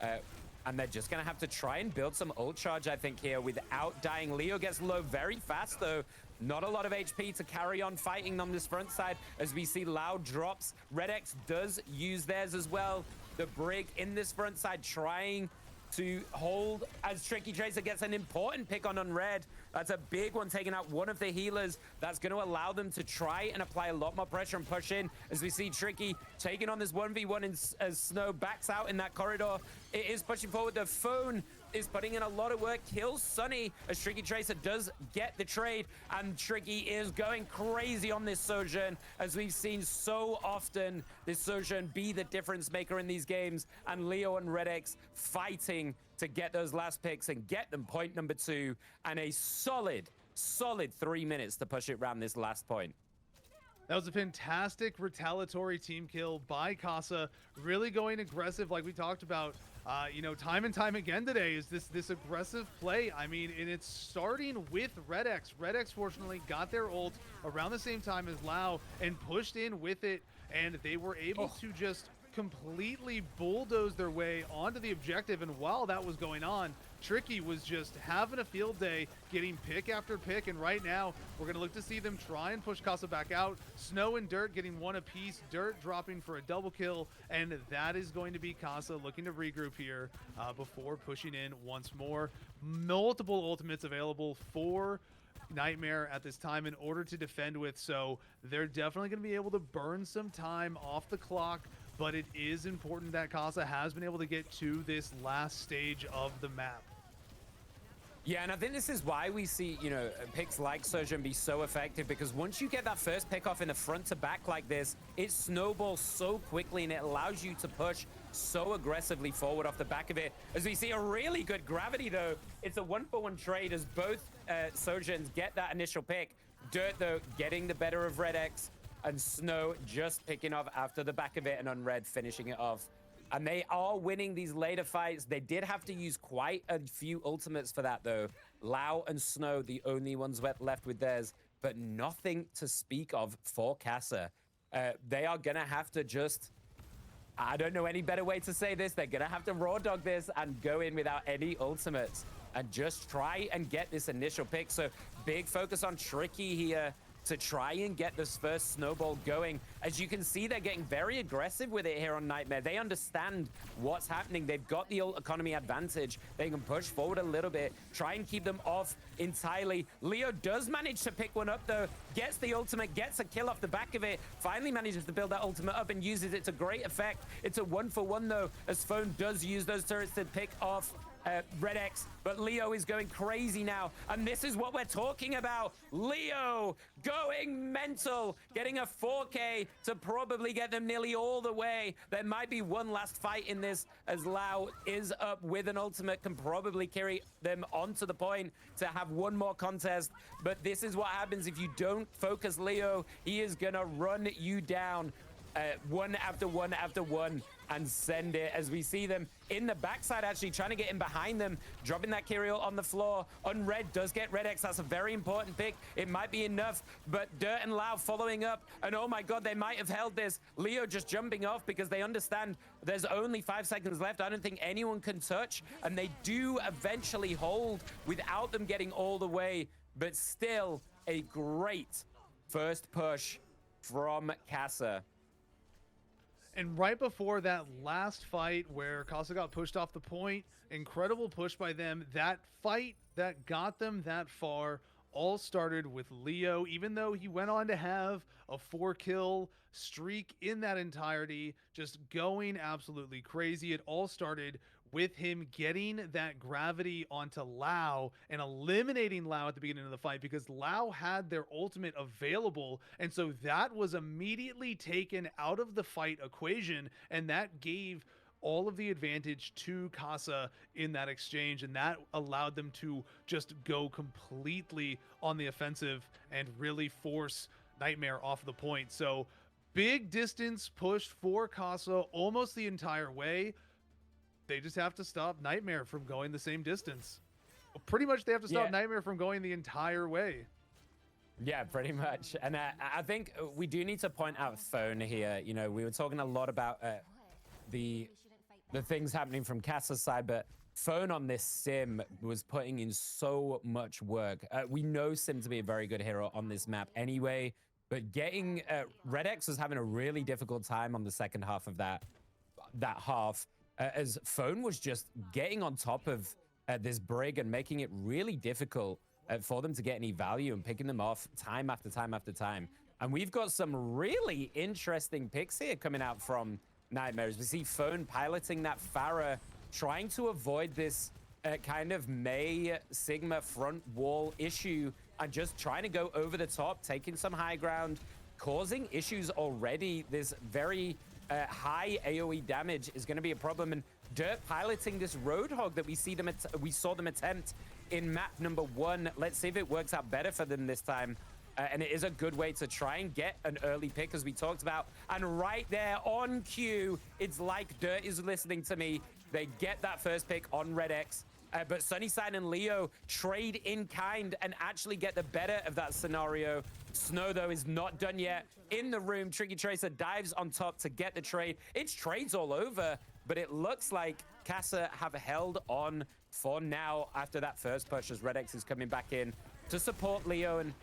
And they're just going to have to try and build some ult charge, I think, here without dying. Leo gets low very fast, though. Not a lot of HP to carry on fighting on this front side. As we see Loud drops, Red X does use theirs as well. The Brig in this front side trying to hold as Tricky Tracer gets an important pick on Unred. That's a big one, taking out one of the healers. That's going to allow them to try and apply a lot more pressure and push in, as we see Tricky taking on this 1v1 as Snow backs out in that corridor. It is pushing forward. The phone is putting in a lot of work, kills Sunny as Tricky Tracer does get the trade, and Tricky is going crazy on this Sojourn, as we've seen so often this Sojourn be the difference maker in these games, and Leo and Red X fighting to get those last picks and get them point number 2, and a solid 3 minutes to push it around this last point. That was a fantastic retaliatory team kill by Kasa, really going aggressive like we talked about. You know, time and time again today is this aggressive play. I mean, and it's starting with Red X. Red X fortunately got their ult around the same time as Lau and pushed in with it, and they were able to just completely bulldoze their way onto the objective. And while that was going on, Tricky was just having a field day, getting pick after pick, and right now we're going to look to see them try and push Kasa back out. Snow and Dirt getting one apiece, Dirt dropping for a double kill, and that is going to be Kasa looking to regroup here before pushing in once more. Multiple ultimates available for Nightmare at this time in order to defend with, so they're definitely going to be able to burn some time off the clock, but it is important that Kasa has been able to get to this last stage of the map. Yeah, and I think this is why we see, you know, picks like Sojourn be so effective, because once you get that first pick off in the front to back like this, it snowballs so quickly and it allows you to push so aggressively forward off the back of it. As we see a really good gravity though, it's a 1-for-1 trade as both Sojourns get that initial pick. Dirt though getting the better of Red X, and Snow just picking off after the back of it, and Unred finishing it off. And they are winning these later fights. They did have to use quite a few ultimates for that, though. Lau and Snow, the only ones left with theirs, but nothing to speak of for Kasa. They are going to have to just... I don't know any better way to say this. They're going to have to raw dog this and go in without any ultimates and just try and get this initial pick. So big focus on Tricky here to try and get this first snowball going. As you can see, they're getting very aggressive with it here on Nightmare. They understand what's happening. They've got the ult economy advantage. They can push forward a little bit, try and keep them off entirely. Leo does manage to pick one up though, gets the ultimate, gets a kill off the back of it, finally manages to build that ultimate up and uses it to great effect. It's a 1-for-1 though, as Phone does use those turrets to pick off Red X, but Leo is going crazy now, and this is what we're talking about. Leo going mental, getting a 4K to probably get them nearly all the way. There might be one last fight in this, as Lau is up with an ultimate, can probably carry them onto the point to have one more contest, but this is what happens if you don't focus Leo. He is gonna run you down one after one after one and send it, as we see them in the backside actually trying to get in behind them, dropping that Kyriel on the floor. Unred does get Red X. That's a very important pick. It might be enough, but Dirt and Lau following up, and oh my god, they might have held this. Leo just jumping off because they understand there's only 5 seconds left. I don't think anyone can touch, and they do eventually hold without them getting all the way, but still a great first push from Kasa. And right before that last fight where Kasa got pushed off the point, incredible push by them. That fight that got them that far all started with Leo, even though he went on to have a 4-kill streak in that entirety, just going absolutely crazy. It all started with him getting that gravity onto Lau and eliminating Lau at the beginning of the fight, because Lau had their ultimate available, and so that was immediately taken out of the fight equation, and that gave all of the advantage to Kasa in that exchange, and that allowed them to just go completely on the offensive and really force Nightmare off the point. So big distance push for Kasa almost the entire way. They just have to stop Nightmare from going the same distance. Pretty much they have to stop Nightmare from going the entire way. Yeah, pretty much. And I think we do need to point out Phone here. You know, we were talking a lot about the things happening from Kasa's side, but Phone on this sim was putting in so much work. We know Sim to be a very good hero on this map anyway, but getting Red X was having a really difficult time on the second half of that half. As Phone was just getting on top of this Brig and making it really difficult for them to get any value and picking them off time after time after time. And we've got some really interesting picks here coming out from Nightmares. We see Phone piloting that Pharah, trying to avoid this kind of Mei Sigma front wall issue and just trying to go over the top, taking some high ground, causing issues already. This very high AoE damage is going to be a problem, and Dirt piloting this Roadhog that we saw them attempt in map number 1. Let's see if it works out better for them this time. and it is a good way to try and get an early pick, as we talked about. And right there on cue, it's like Dirt is listening to me. They get that first pick on Red X. But Sunnyside and Leo trade in kind and actually get the better of that scenario. Snow, though, is not done yet. In the room, Tricky Tracer dives on top to get the trade. It's trades all over, but it looks like Kasa have held on for now after that first push, as Red X is coming back in to support Leo and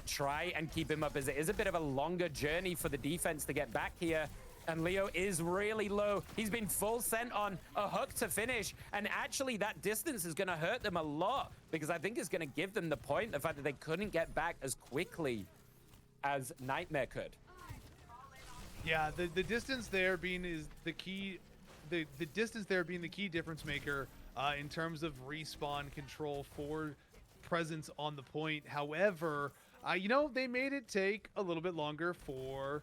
try and keep him up, as it is a bit of a longer journey for the defense to get back here. And Leo is really low. He's been full sent on a hook to finish. And actually, that distance is going to hurt them a lot, because I think it's going to give them the point, the fact that they couldn't get back as quickly as Nightmare could. Yeah, the distance there being is the key. The distance there being the key difference maker in terms of respawn control for presence on the point. However, you know, they made it take a little bit longer for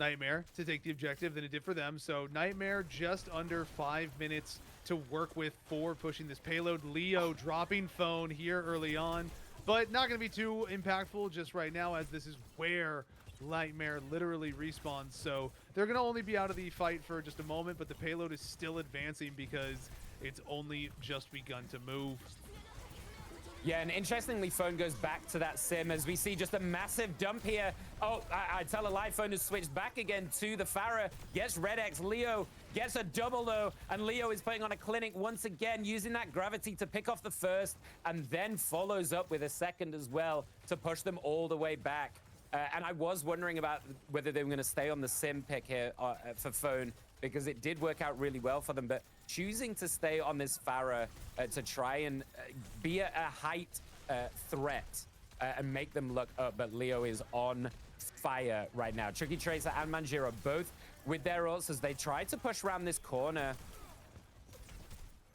Nightmare to take the objective than it did for them. So Nightmare just under 5 minutes to work with for pushing this payload. Leo dropping phone here early on, but not going to be too impactful just right now, as this is where Nightmare literally respawns. So they're going to only be out of the fight for just a moment, but the payload is still advancing because it's only just begun to move. Yeah, and interestingly, Phone goes back to that sim as we see just a massive dump here. Oh, I tell a lie, Phone has switched back again to the Pharah. Gets Red X. Leo gets a double, though, and Leo is putting on a clinic once again, using that gravity to pick off the first, and then follows up with a second as well to push them all the way back. And I was wondering about whether they were going to stay on the sim pick here for Phone, because it did work out really well for them, but choosing to stay on this Pharah to try and be a height threat and make them look up. But Leo is on fire right now. Tricky Tracer and Manjiro both with their ults as they try to push around this corner.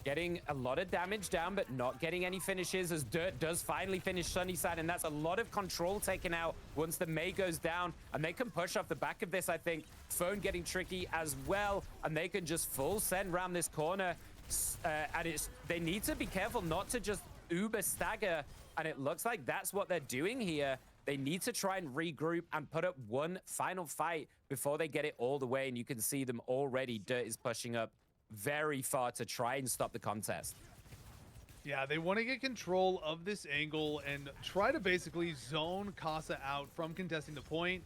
Getting a lot of damage down, but not getting any finishes, as Dirt does finally finish Sunnyside, and that's a lot of control taken out once the May goes down, and they can push off the back of this, I think. Phone getting tricky as well, and they can just full send around this corner, and they need to be careful not to just uber stagger, and it looks like that's what they're doing here. They need to try and regroup and put up one final fight before they get it all the way, and you can see them already. Dirt is pushing up very far to try and stop the contest. Yeah, they want to get control of this angle and try to basically zone Kasa out from contesting the point.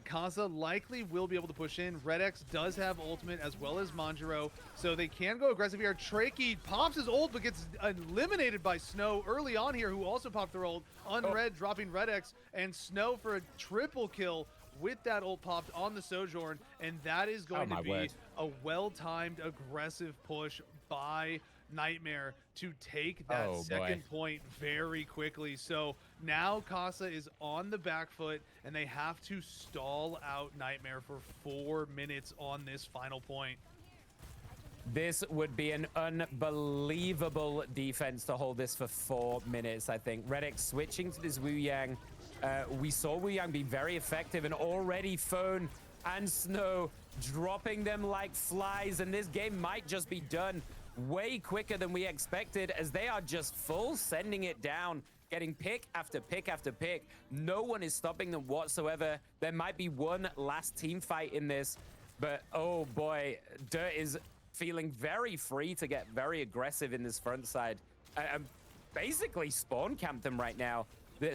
Kasa likely will be able to push in. Red X does have ultimate as well as Manjiro, so they can go aggressive here. Trakey pops his ult but gets eliminated by Snow early on here, who also popped their ult. Unred dropping Red X, and Snow for a triple kill with that ult popped on the Sojourn, and that is going to be a well-timed aggressive push by Nightmare to take that second point very quickly. So now Kasa is on the back foot, and they have to stall out Nightmare for 4 minutes on this final point. This would be an unbelievable defense to hold this for 4 minutes, I think. Red X switching to this Wu Yang. We saw Wu Yang be very effective, and already Phone and Snow dropping them like flies, and this game might just be done way quicker than we expected, as they are just full sending it down, getting pick after pick after pick. No one is stopping them whatsoever. There might be one last team fight in this, but oh boy, Dirt is feeling very free to get very aggressive in this front side. Basically spawn camp them right now.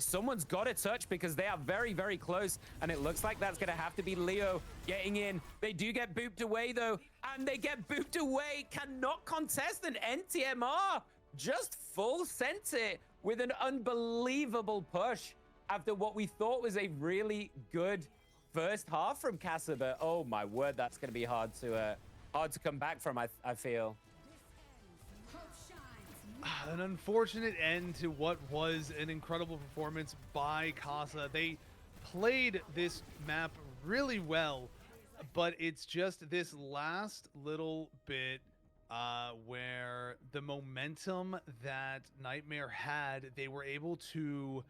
Someone's got to touch, because they are very, very close, and it looks like that's going to have to be Leo getting in. They do get booped away, though, and they get booped away. Cannot contest an NTMR. Just full sent it with an unbelievable push after what we thought was a really good first half from Kasa. But oh my word, that's going to be hard to come back from, I feel. An unfortunate end to what was an incredible performance by Kasa. They played this map really well, but it's just this last little bit where the momentum that Nightmare had, they were able to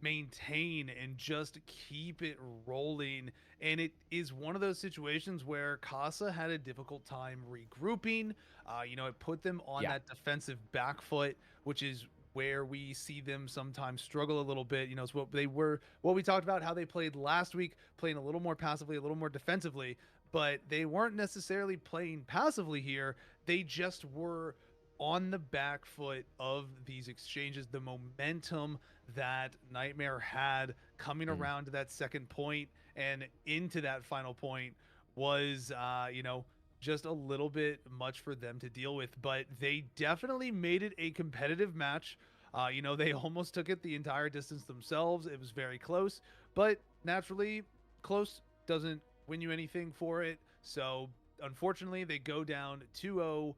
maintain and just keep it rolling. And it is one of those situations where Kasa had a difficult time regrouping. You know, it put them on that defensive back foot, which is where we see them sometimes struggle a little bit. You know, it's what we talked about, how they played last week, playing a little more passively, a little more defensively, but they weren't necessarily playing passively here. They just were on the back foot of these exchanges. The momentum that Nightmare had coming around to that second point and into that final point was, just a little bit much for them to deal with, but they definitely made it a competitive match. They almost took it the entire distance themselves. It was very close, but naturally, close doesn't win you anything for it. So, unfortunately, they go down 2-0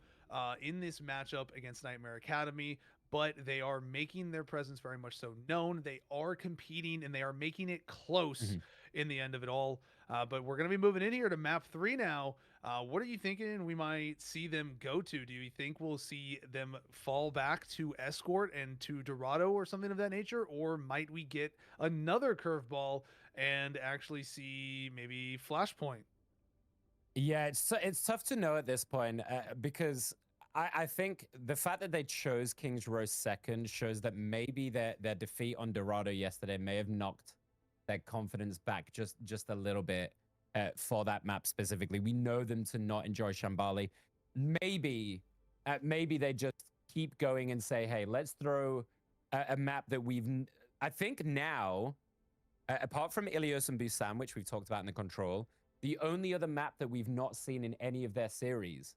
in this matchup against Nightmare Academy, but they are making their presence very much so known. They are competing and they are making it close in the end of it all. But we're going to be moving in here to map 3 now. What are you thinking we might see them go to? Do you think we'll see them fall back to Escort and to Dorado or something of that nature? Or might we get another curveball and actually see maybe Flashpoint? Yeah, it's tough to know at this point because I think the fact that they chose King's Row second shows that maybe their defeat on Dorado yesterday may have knocked their confidence back just a little bit for that map specifically. We know them to not enjoy Shambali. Maybe they just keep going and say, hey, let's throw a map that I think now, apart from Ilios and Busan, which we've talked about in the control, the only other map that we've not seen in any of their series,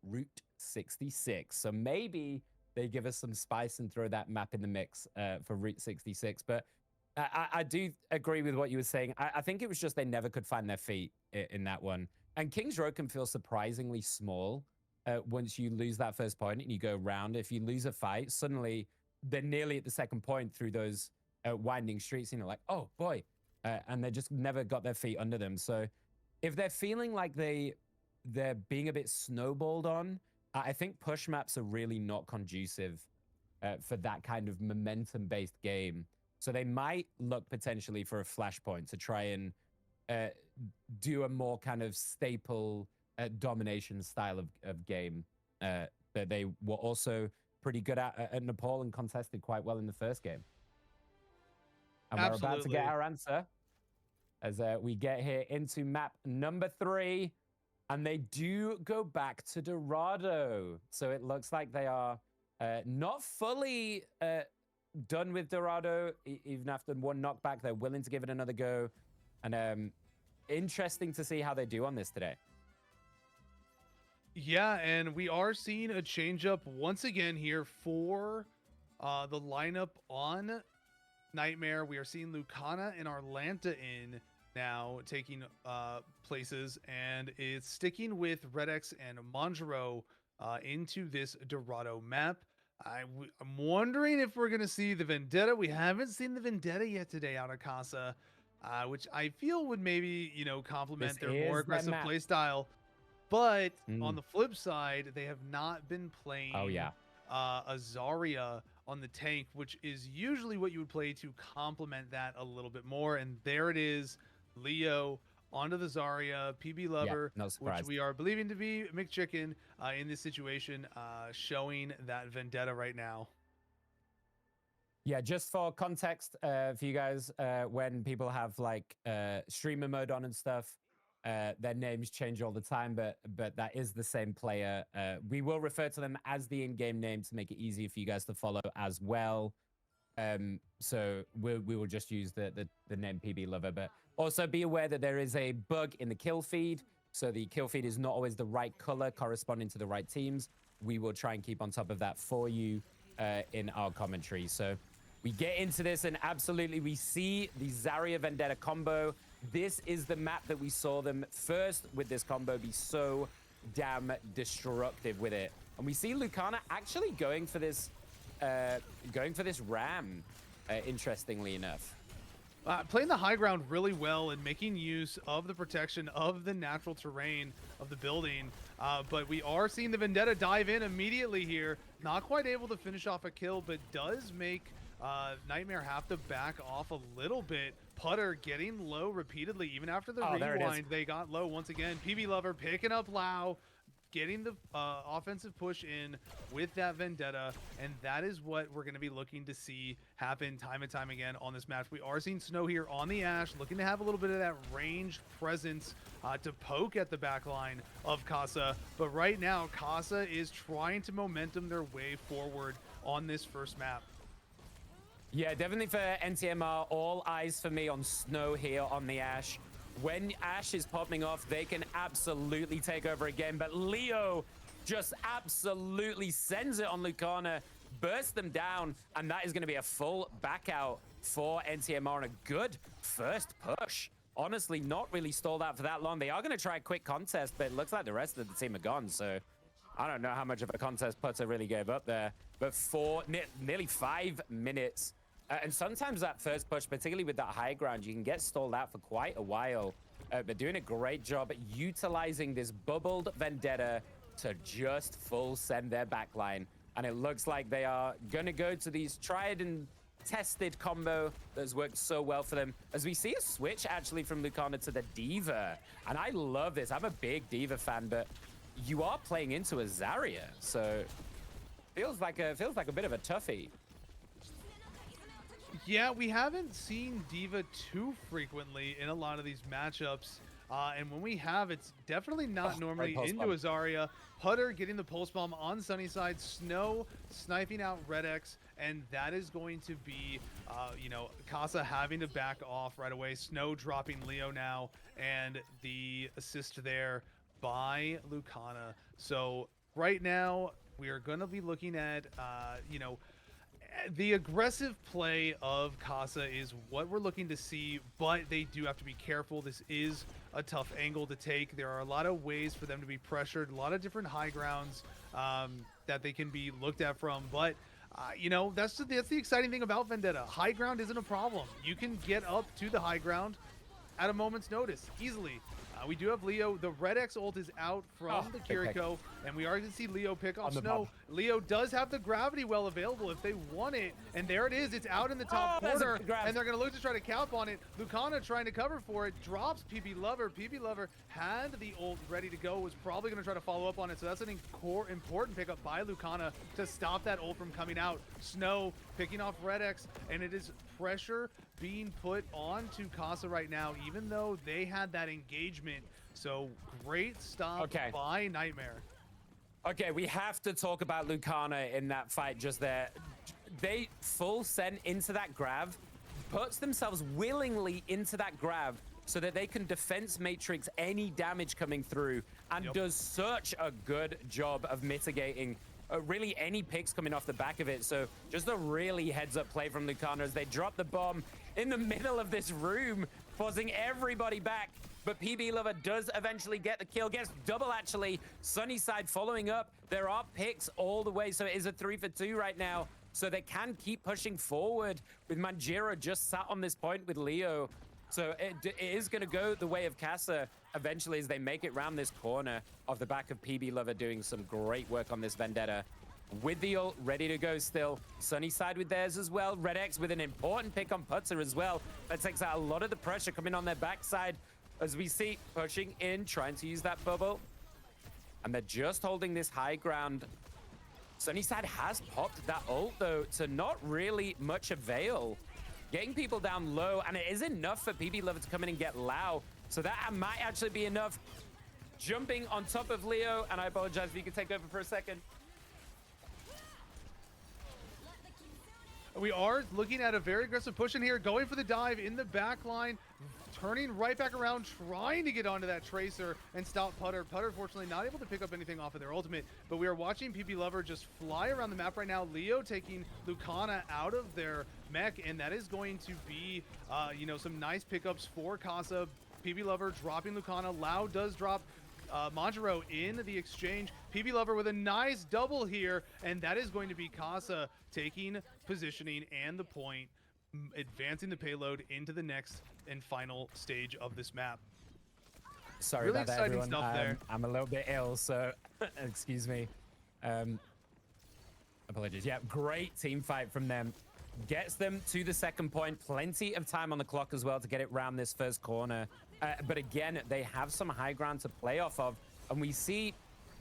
Route 66. So maybe they give us some spice and throw that map in the mix for Route 66. But I do agree with what you were saying. I think it was just they never could find their feet in that one. And King's Row can feel surprisingly small once you lose that first point and you go round. If you lose a fight, suddenly they're nearly at the second point through those winding streets. And you're like, oh, boy. And they just never got their feet under them. So if they're feeling like they're being a bit snowballed on, I think push maps are really not conducive for that kind of momentum-based game. So they might look potentially for a flashpoint to try and do a more kind of staple domination style of game that they were also pretty good at Nepal and contested quite well in the first game. And we're about to get our answer as we get here into map number 3. And they do go back to Dorado. So it looks like they are not fully done with Dorado. Even after one knockback, they're willing to give it another go. And interesting to see how they do on this today. Yeah, and we are seeing a change up once again here for the lineup on Nightmare. We are seeing Lucana and Arlanta in now taking places, and it's sticking with Redex and Monjaro into this Dorado map. I'm wondering if we're going to see the Vendetta. We haven't seen the Vendetta yet today out of Kasa, which I feel would maybe, complement their more aggressive playstyle. But on the flip side, they have not been playing a Zarya on the tank, which is usually what you would play to complement that a little bit more. And there it is, Leo onto the Zarya, PB Lover, which we are believing to be McChicken in this situation, showing that Vendetta right now. Yeah, just for context for you guys, when people have like streamer mode on and stuff, their names change all the time, but that is the same player. We will refer to them as the in-game name to make it easier for you guys to follow as well. So we will just use the name PB Lover, but also be aware that there is a bug in the kill feed. So the kill feed is not always the right color corresponding to the right teams. We will try and keep on top of that for you in our commentary. So we get into this and absolutely we see the Zarya Vendetta combo. This is the map that we saw them first with this combo be so damn destructive with it. And we see Lucana actually going for this ram, interestingly enough. Playing the high ground really well and making use of the protection of the natural terrain of the building. But we are seeing the Vendetta dive in immediately here. Not quite able to finish off a kill, but does make Nightmare have to back off a little bit. Putter getting low repeatedly. Even after the rewind, they got low once again. PB Lover picking up Lau. getting the offensive push in with that Vendetta, and that is what we're going to be looking to see happen time and time again on this match. We are seeing Snow here on the Ashe, looking to have a little bit of that ranged presence to poke at the back line of Kasa, but right now Kasa is trying to momentum their way forward on this first map. Yeah, definitely for NTMR, all eyes for me on Snow here on the Ashe. When Ashe is popping off, they can absolutely take over again, but Leo just absolutely sends it on Lucana, bursts them down, and that is going to be a full back out for NTMR and a good first push. Honestly, not really stalled out for that long. They are going to try a quick contest, but it looks like the rest of the team are gone, so I don't know how much of a contest Putter really gave up there. But for nearly 5 minutes, and sometimes that first push, particularly with that high ground, you can get stalled out for quite a while. But doing a great job at utilizing this bubbled Vendetta to just full send their backline. And it looks like they are going to go to these tried and tested combo that has worked so well for them. As we see a switch actually from Lucana to the Diva. And I love this. I'm a big Diva fan, but you are playing into a Zarya. So feels like a bit of a toughie. Yeah, we haven't seen Diva too frequently in a lot of these matchups. And when we have, it's definitely not normally into a Zarya. Putter getting the pulse bomb on Sunnyside, Snow sniping out Red X, and that is going to be, you know, Kasa having to back off right away. Snow dropping Leo now, and the assist there by Lucana. So right now, we are going to be looking at, you know, the aggressive play of Kasa is what we're looking to see, but they do have to be careful. This is a tough angle to take. There are a lot of ways for them to be pressured, a lot of different high grounds that they can be looked at from, but you know, that's the exciting thing about Vendetta. High ground isn't a problem. You can get up to the high ground at a moment's notice easily. We do have Leo. The Red X ult is out from the Kiriko, and we are going to see Leo pick off Snow. Leo does have the gravity well available if they want it, and there it is. It's out in the top corner, and they're going to look to try to cap on it. Lucana trying to cover for it, drops PB Lover. PB Lover had the ult ready to go, was probably going to try to follow up on it, so that's an important pickup by Lucana to stop that ult from coming out. Snow picking off Red X, and it is pressure being put onto Kasa right now, even though they had that engagement. So great stop by Nightmare. Okay, we have to talk about Lucana in that fight just there. They full send into that grab, puts themselves willingly into that grab so that they can defense matrix any damage coming through, and does such a good job of mitigating really any picks coming off the back of it. So just a really heads up play from Lucana as they drop the bomb in the middle of this room, forcing everybody back. But PB Lover does eventually get the kill, gets double actually. Sunnyside following up. There are picks all the way, so it is a 3 for 2 right now. So they can keep pushing forward with Manjiro just sat on this point with Leo. So it is going to go the way of Kasa eventually as they make it round this corner off the back of PB Lover doing some great work on this Vendetta. With the ult ready to go still. Sunnyside with theirs as well. Red X with an important pick on Putter as well. That takes out a lot of the pressure coming on their backside as we see pushing in, trying to use that bubble. And they're just holding this high ground. Sunnyside has popped that ult though to not really much avail. Getting people down low, and it is enough for PB Lover to come in and get Lao. So that might actually be enough. Jumping on top of Leo, and I apologize if you could take over for a second. We are looking at a very aggressive push in here, going for the dive in the back line, turning right back around, trying to get onto that Tracer and stop Putter. Putter, fortunately, not able to pick up anything off of their ultimate, but we are watching PB Lover just fly around the map right now. Leo taking Lucana out of their mech, and that is going to be, you know, some nice pickups for Kasa. PB Lover dropping Lucana. Lao does drop Manjiro in the exchange. PB Lover with a nice double here, and that is going to be Kasa taking positioning and the point, advancing the payload into the next and final stage of this map. Sorry really about that, exciting everyone. stuff there. I'm a little bit ill, so excuse me. Apologies. Yeah, great team fight from them. Gets them to the second point. Plenty of time on the clock as well to get it round this first corner. But again, they have some high ground to play off of. And we see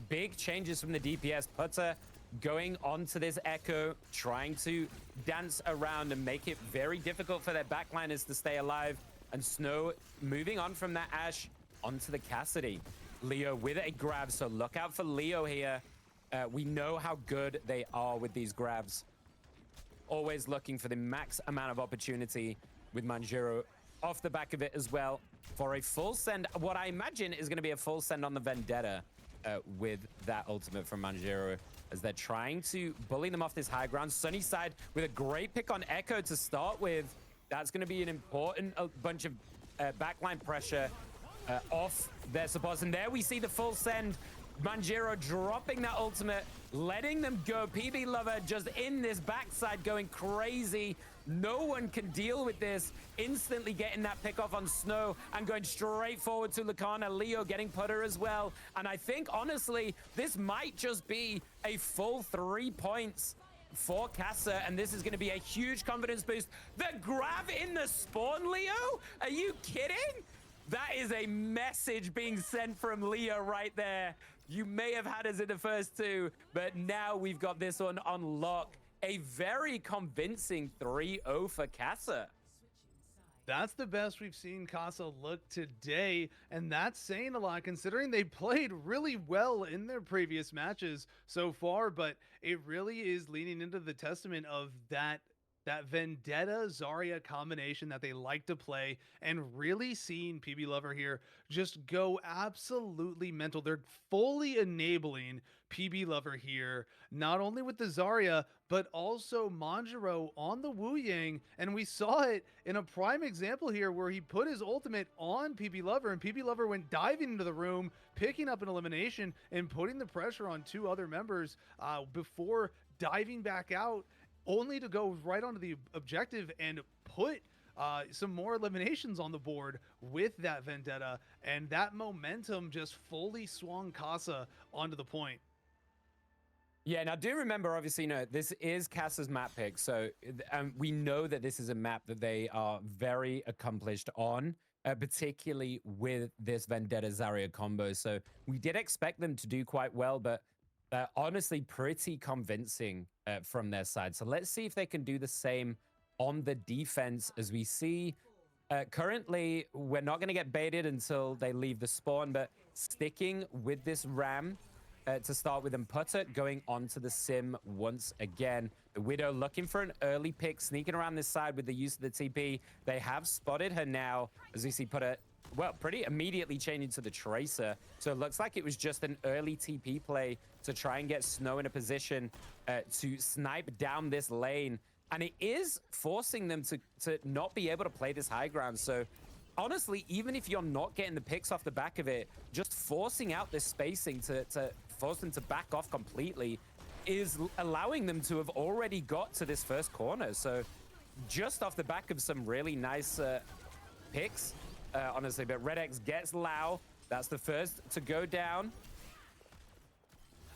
big changes from the DPS. Putter going onto this Echo, trying to dance around and make it very difficult for their backliners to stay alive. And Snow moving on from that Ashe onto the Cassidy. Leo with a grab, so look out for Leo here. We know how good they are with these grabs. Always looking for the max amount of opportunity with Manjiro off the back of it as well for a full send. What I imagine is going to be a full send on the Vendetta with that ultimate from Manjiro, as they're trying to bully them off this high ground. Sunnyside with a great pick on Echo to start with. That's going to be an important bunch of backline pressure off their supports. And there we see the full send. Manjiro dropping that ultimate, letting them go. PB Lover just in this backside going crazy. No one can deal with this. Instantly getting that pick off on Snow and going straight forward to Lucana. Leo getting Putter as well. And I think, honestly, this might just be a full 3 points for Kasa, and this is going to be a huge confidence boost. The grab in the spawn, Leo? Are you kidding? That is a message being sent from Leo right there. You may have had us in the first two, but now we've got this one on lock. A very convincing 3-0 for Kasa. That's the best we've seen Kasa look today, and that's saying a lot considering they played really well in their previous matches so far, but it really is leaning into the testament of that Vendetta Zarya combination that they like to play, and really seeing PB Lover here just go absolutely mental. They're fully enabling PB Lover here, not only with the Zarya, but also Manjiro on the Wu Yang. And we saw it in a prime example here where he put his ultimate on PB Lover, and PB Lover went diving into the room, picking up an elimination and putting the pressure on two other members before diving back out, only to go right onto the objective and put some more eliminations on the board with that Vendetta. And that momentum just fully swung Kasa onto the point. Yeah, now do remember, obviously, this is Kasa's map pick, so we know that this is a map that they are very accomplished on, particularly with this Vendetta Zarya combo. So we did expect them to do quite well, but honestly, pretty convincing from their side. So let's see if they can do the same on the defense. As we see, currently, we're not going to get baited until they leave the spawn, but sticking with this Ram to start with, and Putter going onto the Sim once again. The Widow looking for an early pick, sneaking around this side with the use of the TP. They have spotted her now, as we see Putter, well, pretty immediately changing to the Tracer. So it looks like it was just an early TP play to try and get Snow in a position to snipe down this lane. And it is forcing them to not be able to play this high ground. So honestly, even if you're not getting the picks off the back of it, just forcing out this spacing to force them to back off completely is allowing them to have already got to this first corner. So just off the back of some really nice picks, honestly. But Red X gets Lao. That's the first to go down.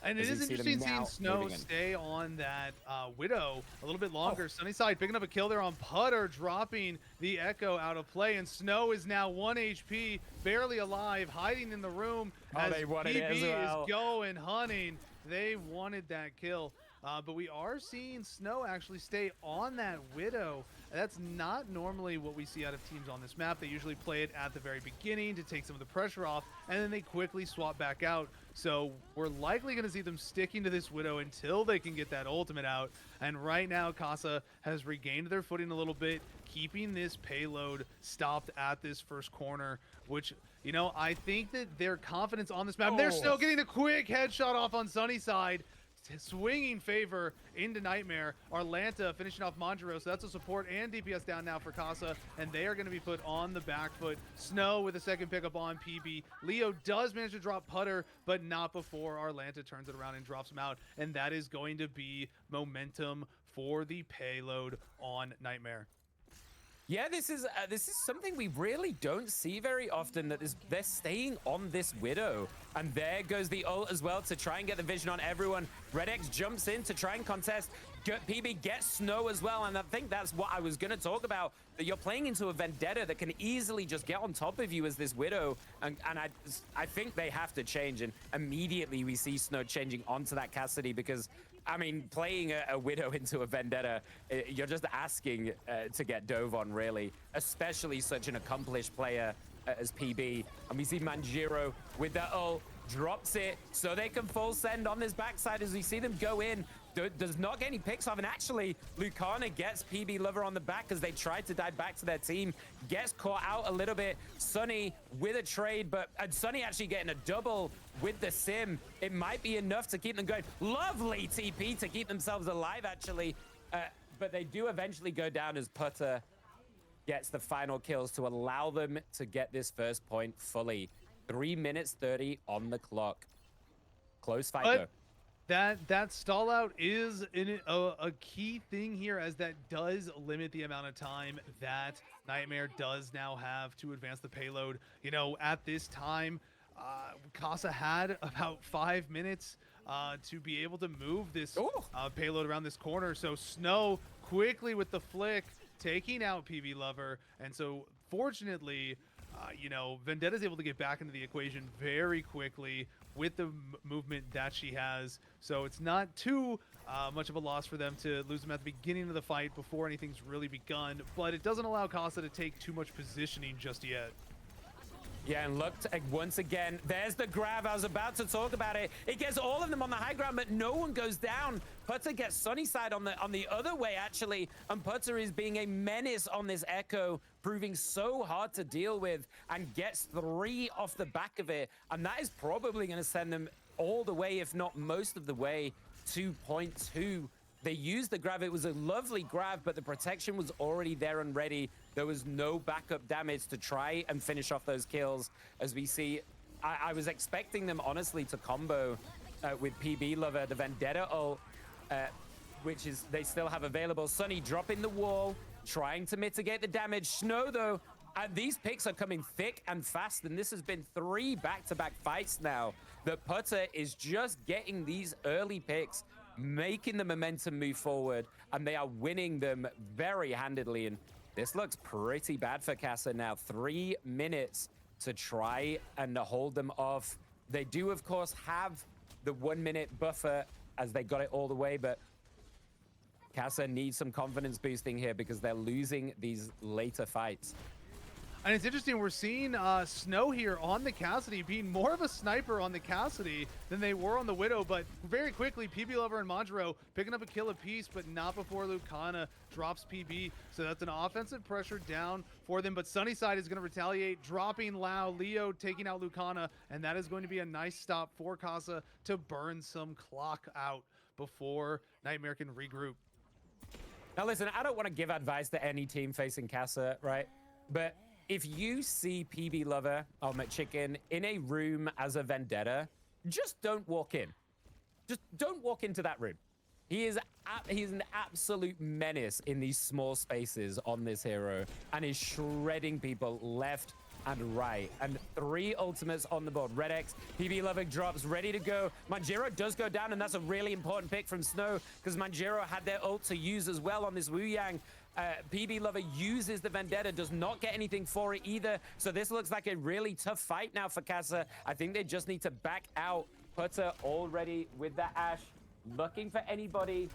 And it is interesting seeing Snow stay on that Widow a little bit longer. Sunnyside picking up a kill there on Putter, dropping the Echo out of play. And Snow is now 1 HP, barely alive, hiding in the room as PB is going hunting. They wanted that kill. But we are seeing Snow actually stay on that Widow. That's not normally what we see out of teams on this map. They usually play it at the very beginning to take some of the pressure off, and then they quickly swap back out. So we're likely going to see them sticking to this Widow until they can get that ultimate out. And right now, Kasa has regained their footing a little bit, keeping this payload stopped at this first corner, which, I think that their confidence on this map, there's Snow getting a quick headshot off on Sunnyside, swinging favor into Nightmare. Arlanta finishing off Manjiro, so that's a support and DPS down now for Kasa, and they are going to be put on the back foot. Snow with a second pickup on PB. Leo does manage to drop Putter, but not before Arlanta turns it around and drops him out, and that is going to be momentum for the payload on Nightmare. Yeah, this is something we really don't see very often. They're staying on this Widow, and there goes the ult as well to try and get the vision on everyone. Red X jumps in to try and contest. PB gets Snow as well, and I think that's what I was going to talk about. That you're playing into a Vendetta that can easily just get on top of you as this Widow, and I think they have to change. And immediately we see Snow changing onto that Cassidy because, I mean, playing a Widow into a Vendetta, you're just asking to get dove on, really, especially such an accomplished player as PB. And we see Manjiro with that ult, drops it so they can full send on this backside as we see them go in. Does not get any picks off, and actually Lucana gets PB Lover on the back as they try to dive back to their team. Gets caught out a little bit. Sunny with a trade, but Sunny actually getting a double with the sim. It might be enough to keep them going. Lovely TP to keep themselves alive, actually. But they do eventually go down as Putter gets the final kills to allow them to get this first point fully. 3 minutes 30 on the clock. Close fight, though. That stall out is a key thing here, as that does limit the amount of time that Nightmare does now have to advance the payload. You know, at this time, Kasa had about 5 minutes to be able to move this payload around this corner. So Snow quickly with the flick, taking out PB Lover. And so fortunately, you know, Vendetta's able to get back into the equation very quickly with the movement that she has. So it's not too much of a loss for them to lose them at the beginning of the fight before anything's really begun, but it doesn't allow Kasa to take too much positioning just yet. Yeah, and look, once again, there's the grab. I was about to talk about it. It gets all of them on the high ground, but no one goes down. Putter gets Sunnyside on the other way, actually, and Putter is being a menace on this Echo, proving so hard to deal with, and gets 3 off the back of it, and that is probably going to send them all the way, if not most of the way, to point 2. They used the grab. It was a lovely grab, but the protection was already there and ready. There was no backup damage to try and finish off those kills. As we see, I was expecting them, honestly, to combo with PB Lover, the Vendetta ult, which is they still have available. Sunny dropping the wall, trying to mitigate the damage. Snow, though, these picks are coming thick and fast, and this has been 3 back-to-back fights now. The Putter is just getting these early picks, making the momentum move forward, and they are winning them very handedly. And this looks pretty bad for Kasa now. 3 minutes to try and hold them off. They do, of course, have the 1 minute buffer as they got it all the way, but Kasa needs some confidence boosting here because they're losing these later fights. And it's interesting, we're seeing Snow here on the Cassidy being more of a sniper on the Cassidy than they were on the Widow, but very quickly, PB Lover and Manjiro picking up a kill apiece, but not before Lucana drops PB. So that's an offensive pressure down for them, but Sunnyside is going to retaliate, dropping Lao, Leo taking out Lucana, and that is going to be a nice stop for Kasa to burn some clock out before Nightmare can regroup. Now listen, I don't want to give advice to any team facing Kasa, right? But if you see PB Lover or McChicken in a room as a Vendetta, just don't walk in. Just don't walk into that room. He's an absolute menace in these small spaces on this hero and is shredding people left and right. And 3 ultimates on the board. Red X, PB Lover drops, ready to go. Manjiro does go down, and that's a really important pick from Snow because Manjiro had their ult to use as well on this Wu Yang. PB Lover uses the Vendetta, does not get anything for it either. So this looks like a really tough fight now for Kasa. I think they just need to back out. Putter already with that Ash, looking for anybody.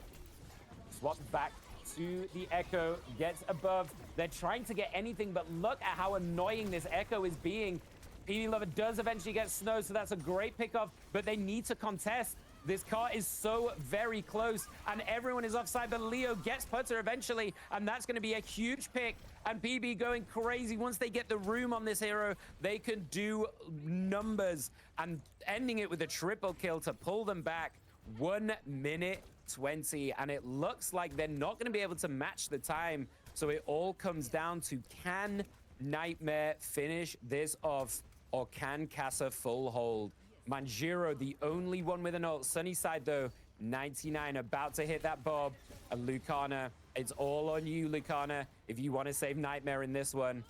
Swaps back to the Echo, gets above. They're trying to get anything, but look at how annoying this Echo is being. PB Lover does eventually get Snow, so that's a great pickoff, but they need to contest. This car is so very close, and everyone is offside, but Leo gets Putter eventually, and that's going to be a huge pick. And PB going crazy. Once they get the room on this hero, they can do numbers, and ending it with a triple kill to pull them back. 1 minute 20, and it looks like they're not going to be able to match the time. So it all comes down to, can Nightmare finish this off, or can Kasa full hold? Manjiro, the only one with an ult. Sunnyside, though, 99 about to hit that bob. And Lucana, it's all on you, Lucana. If you want to save Nightmare in this one,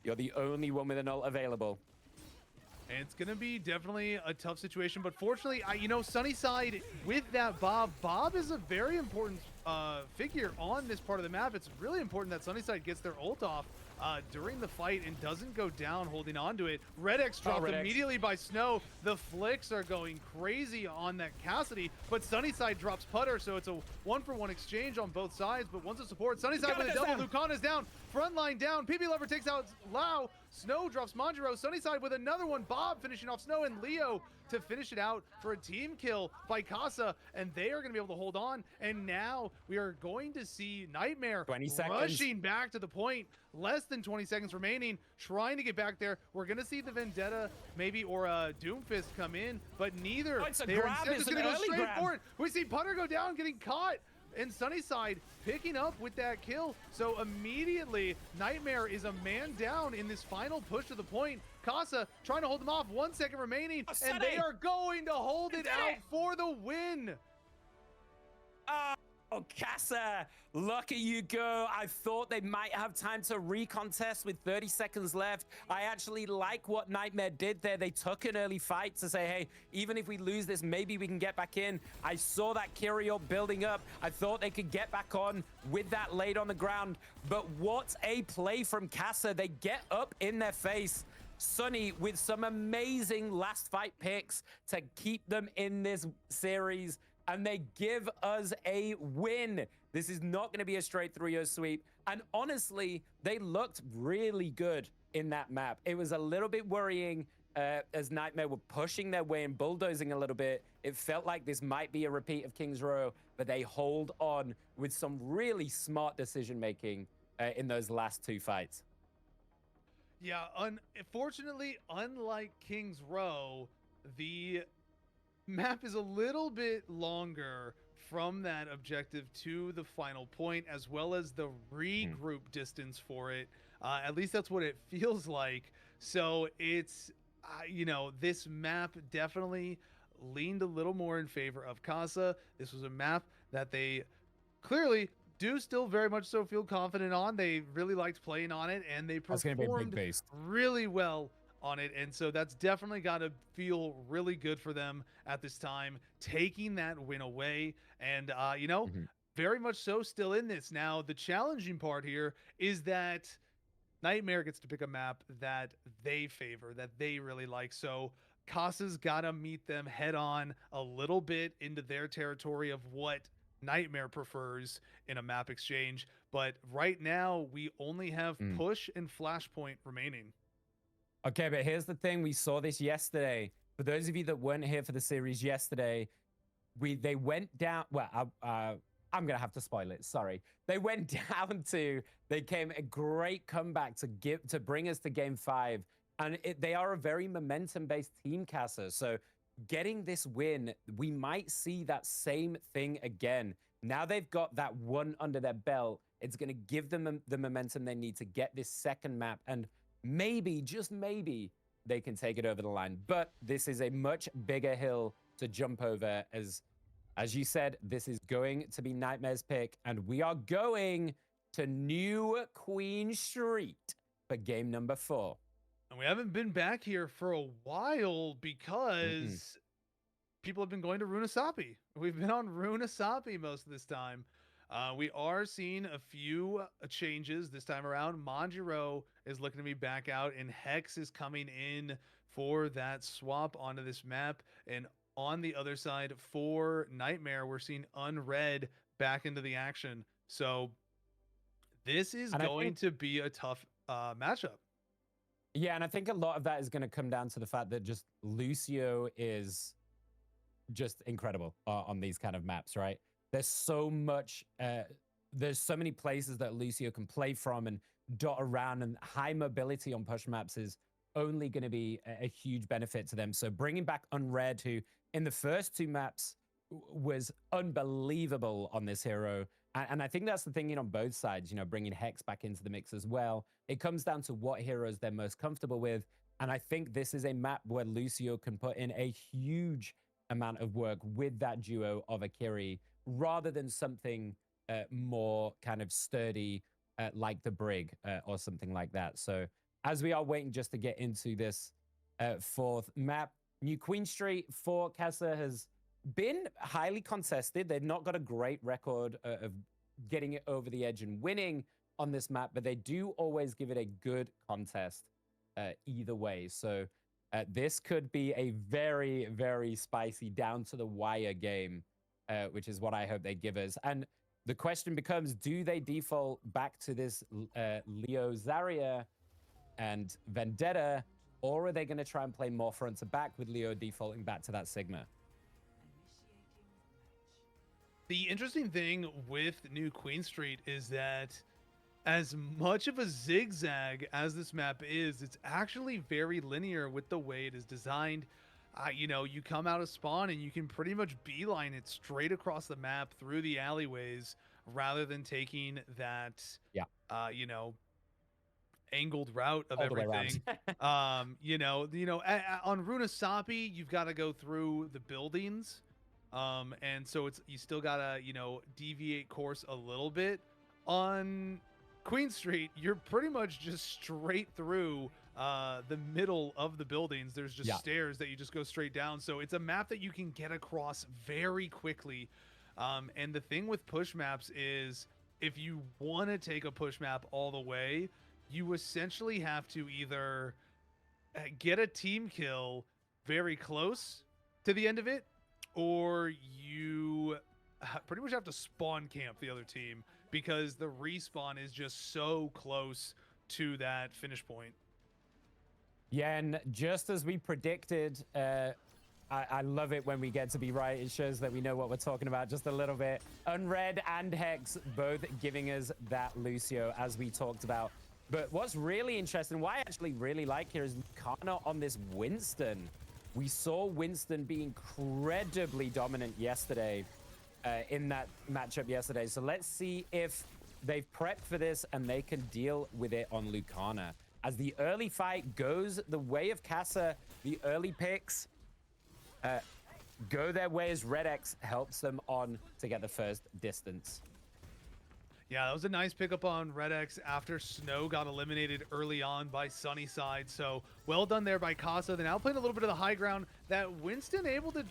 you're the only one with an ult available. And it's going to be definitely a tough situation. But fortunately, you know, Sunnyside with that Bob. Bob is a very important figure on this part of the map. It's really important that Sunnyside gets their ult off during the fight and doesn't go down holding on to it. Red X dropped immediately by Snow. The flicks are going crazy on that Cassidy, but Sunnyside drops Putter, so it's a 1-for-1 exchange on both sides. But once it supports, Sunnyside with a double, Lucana's down, front line down, PB Lover takes out Lau, Snow drops Manjiro, Sunnyside with another one, Bob finishing off Snow, and Leo to finish it out for a team kill by Kasa, and they are going to be able to hold on. And now we are going to see Nightmare rushing back to the point. Less than 20 seconds remaining, trying to get back there. We're going to see the Vendetta maybe or a Doomfist come in, but neither. Oh, it's a grab. It's going to go straight grab. for it. We see Putter go down, getting caught. And Sunnyside picking up with that kill. So immediately, Nightmare is a man down in this final push to the point. Kasa trying to hold them off. 1 second remaining. And they are going to hold it out for the win. Oh, Kasa, look at you go. I thought they might have time to recontest with 30 seconds left. I actually like what Nightmare did there. They took an early fight to say, hey, even if we lose this, maybe we can get back in. I saw that Kirio building up. I thought they could get back on with that laid on the ground. But what a play from Kasa. They get up in their face. Sunny with some amazing last fight picks to keep them in this series. And they give us a win. This is not going to be a straight 3-0 sweep. And honestly, they looked really good in that map. It was a little bit worrying as Nightmare were pushing their way and bulldozing a little bit. It felt like this might be a repeat of King's Row, but they hold on with some really smart decision-making in those last two fights. Yeah, unfortunately, unlike King's Row, the map is a little bit longer from that objective to the final point, as well as the regroup distance for it. At least that's what it feels like. So it's, you know, this map definitely leaned a little more in favor of Kasa. This was a map that they clearly do still very much so feel confident on. They really liked playing on it, and they performed really well on it. And so that's definitely got to feel really good for them at this time, taking that win away. And, you know, very much so still in this. Now, the challenging part here is that Nightmare gets to pick a map that they favor, that they really like. So Kasa's got to meet them head on a little bit into their territory of what Nightmare prefers in a map exchange. But right now, we only have push and flashpoint remaining. Okay, but here's the thing. We saw this yesterday. For those of you that weren't here for the series yesterday, they went down. Well, I'm going to have to spoil it. Sorry. They went down to, they came a great comeback to bring us to game 5. And they are a very momentum-based team, Kasa. So getting this win, we might see that same thing again. Now they've got that one under their belt. It's going to give them the momentum they need to get this second map. And maybe, just maybe, they can take it over the line. But this is a much bigger hill to jump over. As you said, this is going to be Nightmare's pick. And we are going to New Queen Street for game number 4. And we haven't been back here for a while because people have been going to Runasapi. We've been on Runasapi most of this time. We are seeing a few changes this time around. Manjiro is looking to be back out, and Hex is coming in for that swap onto this map. And on the other side for Nightmare, we're seeing Unread back into the action. So this is going to be a tough matchup. Yeah, and I think a lot of that is going to come down to the fact that just Lucio is just incredible on these kind of maps, right? There's so much, there's so many places that Lucio can play from and dot around, and high mobility on push maps is only going to be a huge benefit to them. So bringing back Unread, who in the first 2 maps was unbelievable on this hero. And I think that's the thing on both sides, you know, bringing Hex back into the mix as well. It comes down to what heroes they're most comfortable with. And I think this is a map where Lucio can put in a huge amount of work with that duo of Akiri rather than something more kind of sturdy like the Brig or something like that. So as we are waiting just to get into this fourth map, New Queen Street for Kasa has been highly contested. They've not got a great record of getting it over the edge and winning on this map, but they do always give it a good contest either way. So this could be a very, very spicy, down to the wire game, which is what I hope they give us. And the question becomes, do they default back to this Leo Zarya and Vendetta, or are they going to try and play more front to back with Leo defaulting back to that Sigma? The interesting thing with New Queen Street is that as much of a zigzag as this map is, it's actually very linear with the way it is designed. You know, you come out of spawn and you can pretty much beeline it straight across the map through the alleyways rather than taking that, you know, angled route of everything. On Runasapi, you've got to go through the buildings. And so you still gotta, deviate course a little bit. On Queen Street, you're pretty much just straight through the middle of the buildings. There's just stairs that you just go straight down. So it's a map that you can get across very quickly. And the thing with push maps is if you want to take a push map all the way, you essentially have to either get a team kill very close to the end of it, or you pretty much have to spawn camp the other team because the respawn is just so close to that finish point. Yeah, and just as we predicted, I love it when we get to be right. It shows that we know what we're talking about just a little bit. Unread and Hex both giving us that Lucio, as we talked about. But what's really interesting, what I actually really like here is Kana on this Winston. We saw Winston be incredibly dominant yesterday in that matchup yesterday. So let's see if they've prepped for this and they can deal with it on Lucana. As the early fight goes the way of Kasa, the early picks go their way as Red X helps them on to get the first distance. Yeah, that was a nice pickup on Red X after Snow got eliminated early on by Sunnyside. So well done there by Kasa. They're now playing a little bit of the high ground. That Winston able to,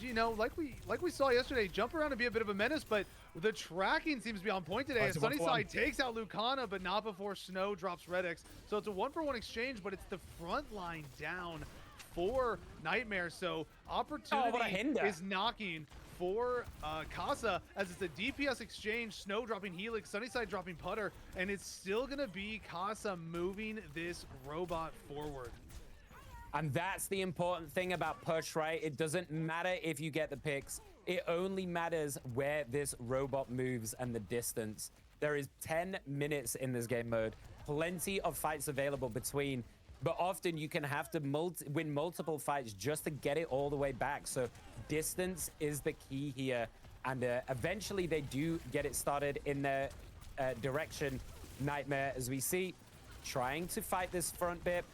like we saw yesterday, jump around and be a bit of a menace, but the tracking seems to be on point today. As Sunnyside takes out Lucana, but not before Snow drops Red X. So it's a 1-for-1 exchange, but it's the front line down for Nightmare. So opportunity is knocking for Kasa, as it's a DPS exchange, Snow dropping Helix, Sunnyside dropping Putter, and it's still gonna be Kasa moving this robot forward. And that's the important thing about push, right? It doesn't matter if you get the picks. It only matters where this robot moves and the distance. There is 10 minutes in this game mode, plenty of fights available between, but often you can have to win multiple fights just to get it all the way back. So distance is the key here. And eventually they do get it started in their direction. Nightmare, as we see, trying to fight this front bit.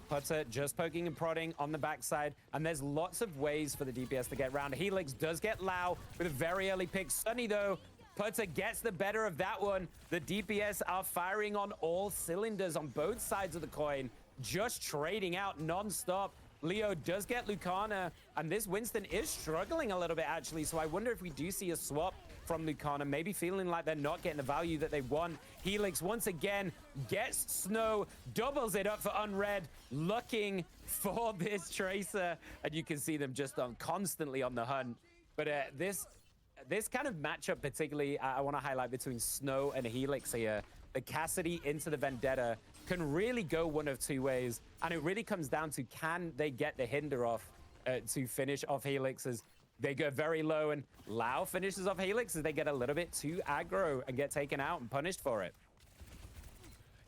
Putter just poking and prodding on the backside. And there's lots of ways for the DPS to get around. Helix does get Lau with a very early pick. Sunny, though, Putter gets the better of that one. The DPS are firing on all cylinders on both sides of the coin, just trading out non-stop. Leo does get Lucana, and this Winston is struggling a little bit, actually. So I wonder if we do see a swap from Lucana, maybe feeling like they're not getting the value that they want. Helix, once again, gets Snow, doubles it up for Unread, looking for this Tracer. And you can see them just constantly on the hunt. But this kind of matchup, particularly, I want to highlight between Snow and Helix here. The Cassidy into the Vendetta can really go one of two ways. And it really comes down to, can they get the hinder off to finish off Helix, as they go very low, and Lau finishes off Helix as they get a little bit too aggro and get taken out and punished for it.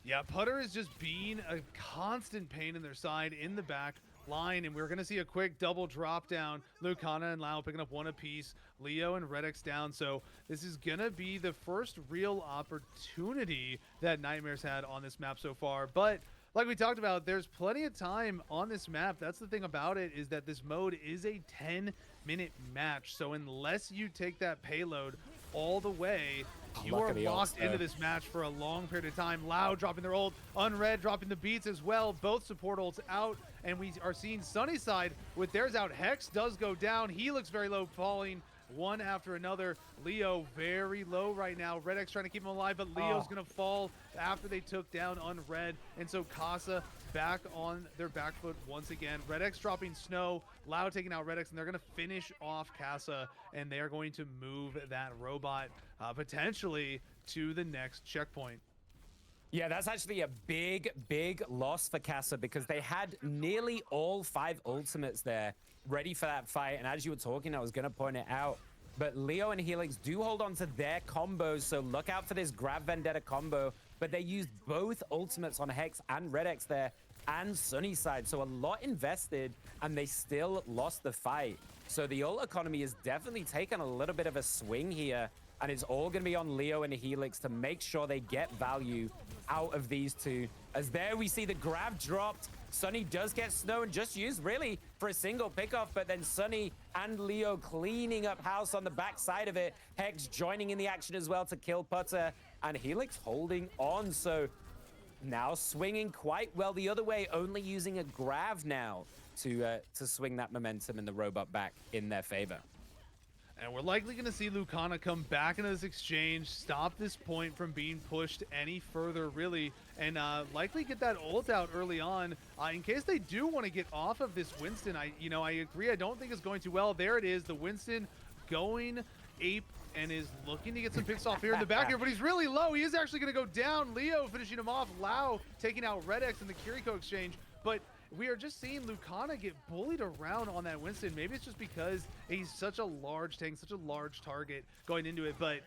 Yeah, Putter is just being a constant pain in their side in the back line, and we're going to see a quick double drop down. Lucana and Lau picking up one apiece. Leo and Red X down. So this is going to be the first real opportunity that Nightmare's had on this map so far. But like we talked about, there's plenty of time on this map. That's the thing about it, is that this mode is a 10-minute match. So unless you take that payload all the way, you are locked into this match for a long period of time. Loud dropping their ult, Unread dropping the beats as well. Both support ults out, and we are seeing Sunnyside with theirs out. Hex does go down. He looks very low, falling one after another. Leo very low right now. Red X trying to keep him alive, but Leo's gonna fall after they took down Unread. And so Kasa back on their back foot once again. Red X dropping Snow, Loud taking out Red X, and they're gonna finish off Kasa, and they are going to move that robot potentially to the next checkpoint. Yeah, that's actually a big loss for Kasa, because they had nearly all 5 ultimates there ready for that fight. And as you were talking, I was going to point it out, but Leo and Helix do hold on to their combos, so look out for this Grab Vendetta combo. But they used both ultimates on Hex and Red X there, and Sunnyside, so a lot invested, and they still lost the fight. So the ult economy is definitely taken a little bit of a swing here, and it's all going to be on Leo and Helix to make sure they get value out of these two. As there we see the grab dropped. Sunny does get Snow and just used really for a single pickoff, but then Sunny and Leo cleaning up house on the back side of it. Hex joining in the action as well to kill Putter, and Helix holding on. So now swinging quite well the other way, only using a Grav now to swing that momentum and the robot back in their favor. And we're likely going to see Lucana come back into this exchange, stop this point from being pushed any further, really, and likely get that ult out early on in case they do want to get off of this Winston. I agree. I don't think it's going too well. There it is, the Winston going ape and is looking to get some picks off here in the back here, but he's really low. He is actually going to go down. Leo finishing him off. Lau taking out Red X in the Kiriko exchange, but we are just seeing Lucana get bullied around on that Winston. Maybe it's just because he's such a large tank, such a large target going into it. But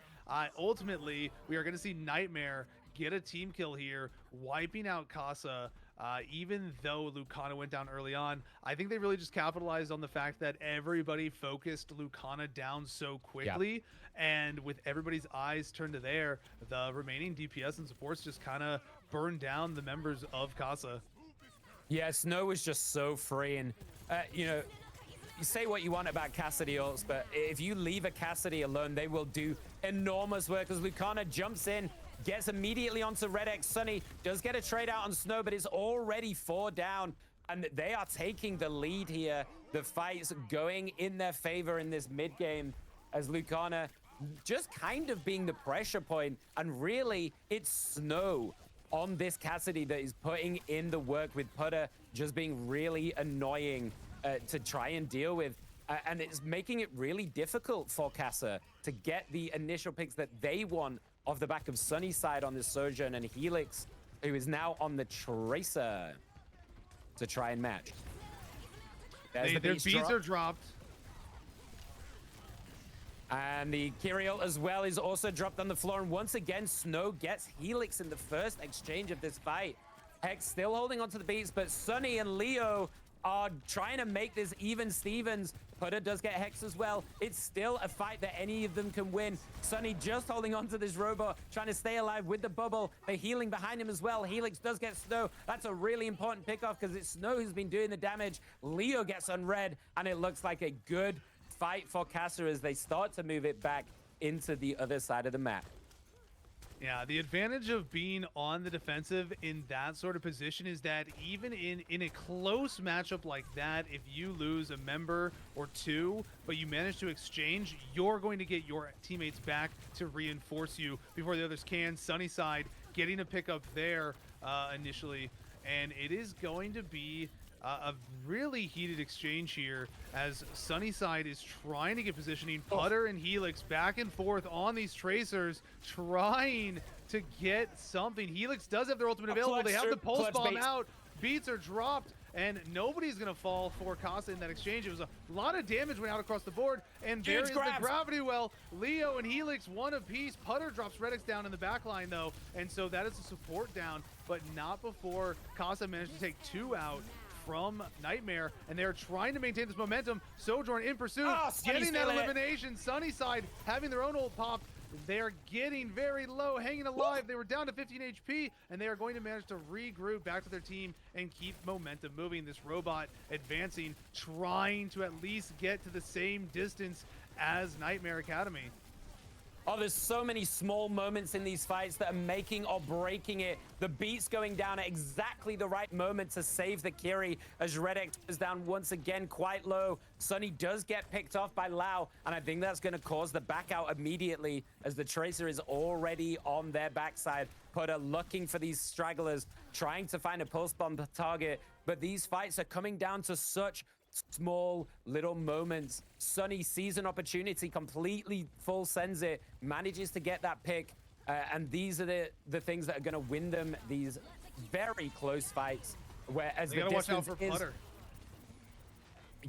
ultimately, we are going to see Nightmare get a team kill here, wiping out Kasa. Even though Lucana went down early on, I think they really just capitalized on the fact that everybody focused Lucana down so quickly. Yep. And with everybody's eyes turned to there, the remaining DPS and supports just kind of burned down the members of Kasa. Yeah, Snow was just so free, and you know, you say what you want about Cassidy ults, but if you leave a Cassidy alone, they will do enormous work. As Lucana jumps in, gets immediately onto Red X. Sunny does get a trade out on Snow, but it's already 4 down, and they are taking the lead here. The fight's going in their favor in this mid game, as Lucana just kind of being the pressure point, and really it's Snow on this Cassidy that is putting in the work, with Putter just being really annoying to try and deal with. And it's making it really difficult for Kasa to get the initial picks that they want off the back of Sunnyside on this Sojourn, and Helix, who is now on the Tracer to try and match. Their beats are dropped. And the Kyriel as well is also dropped on the floor. And once again, Snow gets Helix in the first exchange of this fight. Hex still holding onto the beats, but Sunny and Leo are trying to make this even Stevens. Putter does get Hex as well. It's still a fight that any of them can win. Sunny just holding onto this robot, trying to stay alive with the bubble. They're healing behind him as well. Helix does get Snow. That's a really important pickoff because it's Snow who's been doing the damage. Leo gets Unread, and it looks like a good fight for Kasa as they start to move it back into the other side of the map. Yeah, the advantage of being on the defensive in that sort of position is that even in a close matchup like that, if you lose a member or two, but you manage to exchange, you're going to get your teammates back to reinforce you before the others can. Sunnyside getting a pickup there initially, and it is going to be a really heated exchange here as Sunnyside is trying to get positioning. Putter and Helix back and forth on these tracers, trying to get something. Helix does have their ultimate available. They have the pulse bomb out. Beats are dropped, and nobody's going to fall for Kasa in that exchange. It was a lot of damage went out across the board, and there is the gravity well. Leo and Helix one apiece. Putter drops Red X down in the back line, though, and so that is a support down, but not before Kasa managed to take 2 out from Nightmare, and they're trying to maintain this momentum. Sojourn in pursuit, getting that elimination. Sunnyside having their own ult popped. They are getting very low, hanging alive. They were down to 15 HP, and they are going to manage to regroup back to their team and keep momentum moving. This robot advancing, trying to at least get to the same distance as Nightmare Academy. Oh, there's so many small moments in these fights that are making or breaking it. The beat's going down at exactly the right moment to save the Kiri as Redx is down once again quite low. Sunny does get picked off by Lau, and I think that's going to cause the back out immediately as the Tracer is already on their backside. Putter looking for these stragglers, trying to find a pulse bomb target, but these fights are coming down to such small little moments. Sunny sees an opportunity, completely full sends it, manages to get that pick, and these are the things that are going to win them these very close fights. Whereas they gotta watch out for Putter.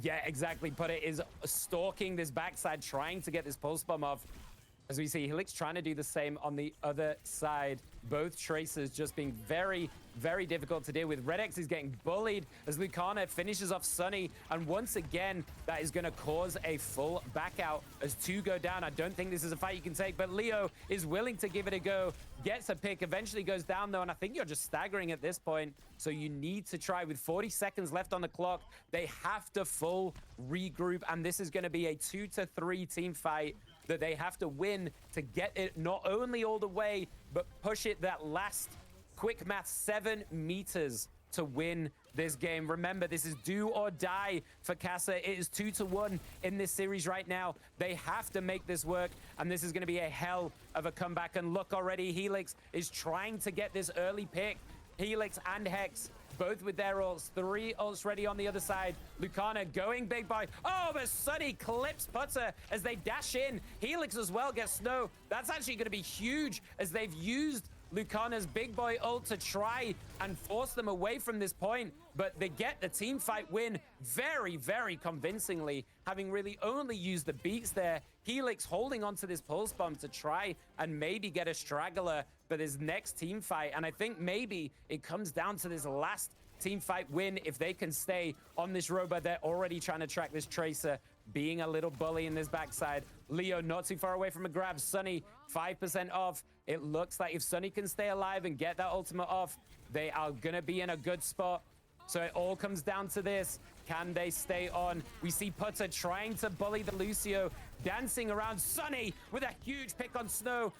Yeah, exactly. Putter is stalking this backside, trying to get this pulse bomb off. As we see, Helix trying to do the same on the other side. Both Tracers just being very, very difficult to deal with. Redx is getting bullied as Lucana finishes off Sunny. And once again, that is going to cause a full back out as two go down. I don't think this is a fight you can take, but Leo is willing to give it a go. Gets a pick, eventually goes down though. And I think you're just staggering at this point. So you need to try with 40 seconds left on the clock. They have to full regroup. And this is going to be a 2 to 3 team fight that they have to win to get it not only all the way, but push it that last, quick math, 7 meters to win this game. Remember, this is do or die for Kasa. It is 2 to 1 in this series right now. They have to make this work, and this is going to be a hell of a comeback. And look already, Helix is trying to get this early pick. Helix and Hex, both with their ults. 3 ults ready on the other side. Lucana going big boy. Oh, but Sunny clips Putter as they dash in. Helix as well gets Snow. That's actually going to be huge as they've used Lucana's big boy ult to try and force them away from this point, but they get the team fight win very, very convincingly, having really only used the beats there. Helix holding onto this pulse bomb to try and maybe get a straggler for this next team fight, and I think maybe it comes down to this last team fight win if they can stay on this robot. They're already trying to track this Tracer, being a little bully in this backside. Leo not too far away from a grab. Sunny 5% off. It looks like if Sunny can stay alive and get that ultimate off, they are gonna be in a good spot. So it all comes down to this. Can they stay on? We see Putter trying to bully the Lucio, dancing around Sunny with a huge pick on Snow.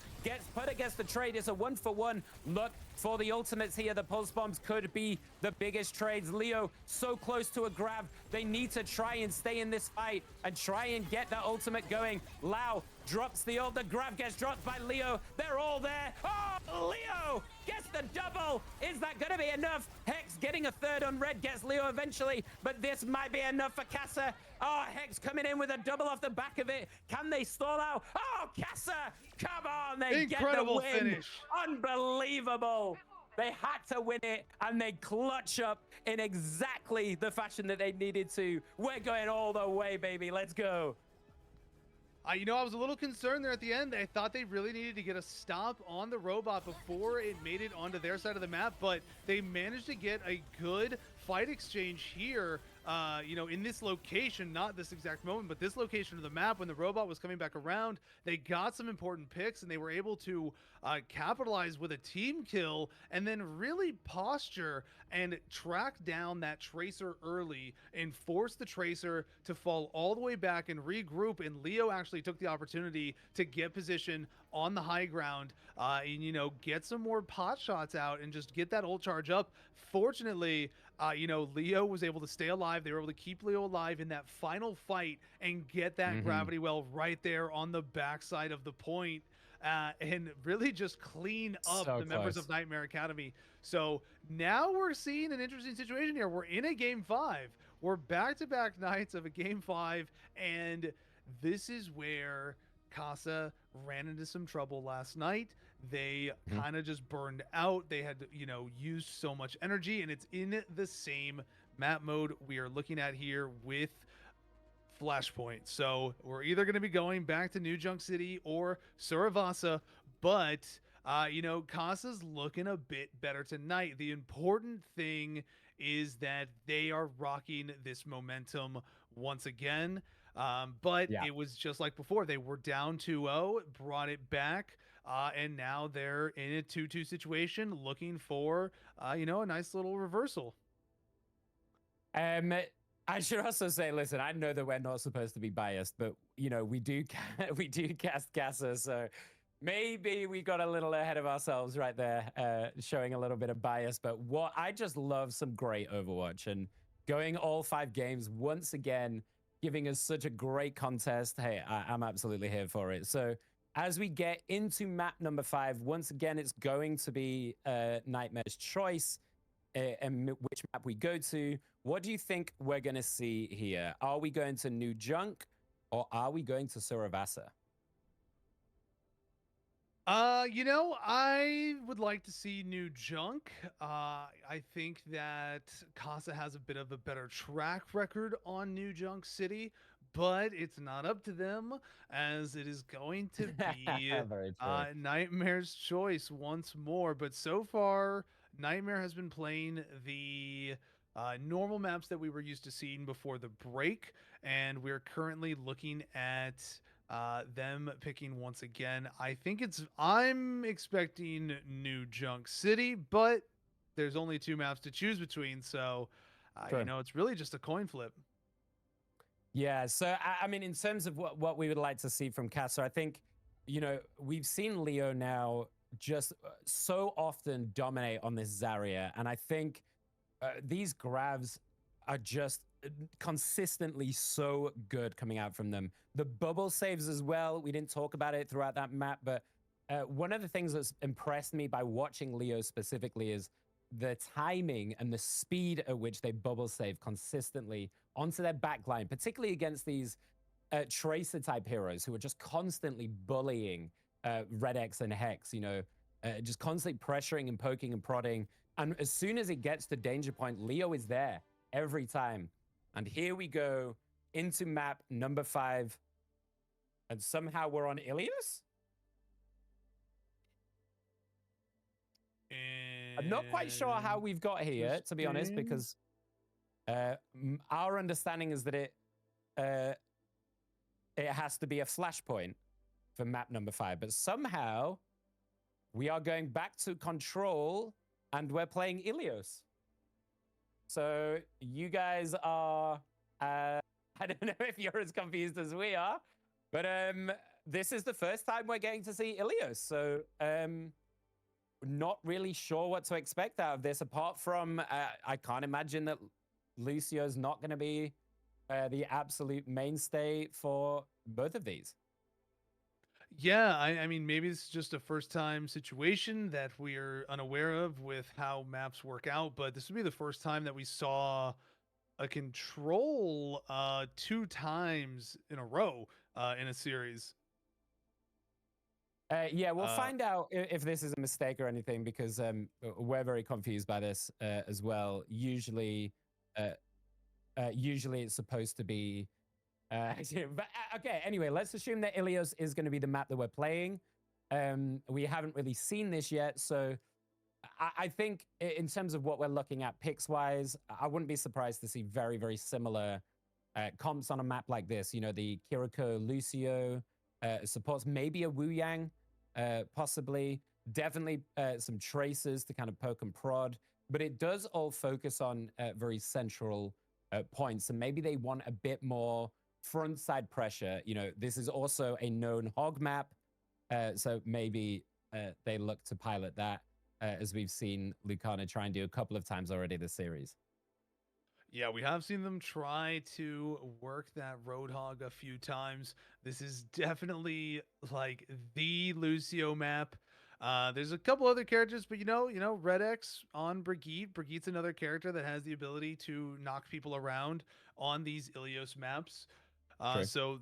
Putter gets the trade. It's a 1-for-1. Look for the ultimates here. The pulse bombs could be the biggest trades. Leo so close to a grab. They need to try and stay in this fight and try and get that ultimate going. Lau drops the ult. The grab gets dropped by Leo. They're all there. Oh, Leo gets the double. Is that going to be enough? Hex getting a third on red gets Leo eventually, but this might be enough for Kasa. Oh, Hex coming in with a double off the back of it. Can they stall out? Oh, Kasa, come on. They Incredible get the win. finish. Unbelievable. They had to win it, and they clutch up in exactly the fashion that they needed to. We're going all the way, baby. Let's go. You know, I was a little concerned there at the end. I thought they really needed to get a stop on the robot before it made it onto their side of the map, but they managed to get a good fight exchange here, you know, in this location, not this exact moment, but this location of the map when the robot was coming back around. They got some important picks, and they were able to capitalize with a team kill and then really posture and track down that Tracer early and force the Tracer to fall all the way back and regroup. And Leo actually took the opportunity to get position on the high ground and, you know, get some more pot shots out and just get that ult charge up. Fortunately, you know, Leo was able to stay alive. They were able to keep Leo alive in that final fight and get that gravity well right there on the backside of the point. And really just clean up the members of Nightmare Academy. So now we're seeing an interesting situation here. We're in a game 5. We're back-to-back nights of a game 5, and this is where Kasa ran into some trouble last night. They kind of just burned out. They had, you know, used so much energy, and it's in the same map mode we are looking at here with Flashpoint. So we're either going to be going back to New Junk City or Suravasa, but you know, Kasa's looking a bit better tonight. The important thing is that they are rocking this momentum once again. But Yeah. it was just like before. They were down 2-0, brought it back, and now they're in a 2-2 situation, looking for a nice little reversal. Um, I should also say, listen, I know that we're not supposed to be biased, but we do we do cast Kasa, so maybe we got a little ahead of ourselves right there, showing a little bit of bias. But what I just love some great Overwatch and going all 5 games once again, giving us such a great contest. Hey, I'm absolutely here for it. So as we get into map number 5, once again, it's going to be Nightmare's choice and which map we go to. What do you think we're going to see here? Are we going to New Junk or are we going to Suravasa? I would like to see new junk. I think that Casa has a bit of a better track record on New Junk City, but it's not up to them as it is going to be Very true. Nightmare's choice once more. But so far, Nightmare has been playing the normal maps that we were used to seeing before the break, and we're currently looking at them picking once again. I'm expecting New Junk City, but there's only 2 maps to choose between, so True. it's really just a coin flip. Yeah. So, I mean, in terms of what we would like to see from Kasa, I think, we've seen Leo now just so often dominate on this Zarya. And I think these grabs are just consistently so good coming out from them. The bubble saves as well. We didn't talk about it throughout that map, but one of the things that's impressed me by watching Leo specifically is the timing and the speed at which they bubble save consistently onto their backline, particularly against these tracer type heroes who are just constantly bullying Red X and Hex, just constantly pressuring and poking and prodding. And as soon as it gets to danger point, Leo is there every time. And here we go into map number 5. And somehow we're on Ilios? I'm not quite sure how we've got here, to be honest, because our understanding is that it has to be a flashpoint for map number 5. But somehow we are going back to control and we're playing Ilios. So you guys are, I don't know if you're as confused as we are, but this is the first time we're getting to see Ilios. So not really sure what to expect out of this, apart from I can't imagine that Lucio's not going to be the absolute mainstay for both of these. Yeah, I mean, maybe it's just a first time situation that we're unaware of with how maps work out, but this would be the first time that we saw a control 2 times in a row in a series. Yeah, we'll find out if this is a mistake or anything, because we're very confused by this as well. Usually it's supposed to be but okay, anyway, let's assume that Ilios is going to be the map that we're playing. We haven't really seen this yet, so I think in terms of what we're looking at picks wise, I wouldn't be surprised to see very, very similar comps on a map like this. The Kiriko Lucio supports maybe a Wu Yang, possibly, definitely some traces to kind of poke and prod, but it does all focus on very central points, and maybe they want a bit more front side pressure. This is also a known hog map, so maybe they look to pilot that, as we've seen Lucana try and do a couple of times already this series. Yeah, we have seen them try to work that Roadhog a few times. This is definitely like the Lucio map. There's a couple other characters, but Red X on Brigitte. Brigitte's another character that has the ability to knock people around on these Ilios maps. True. So,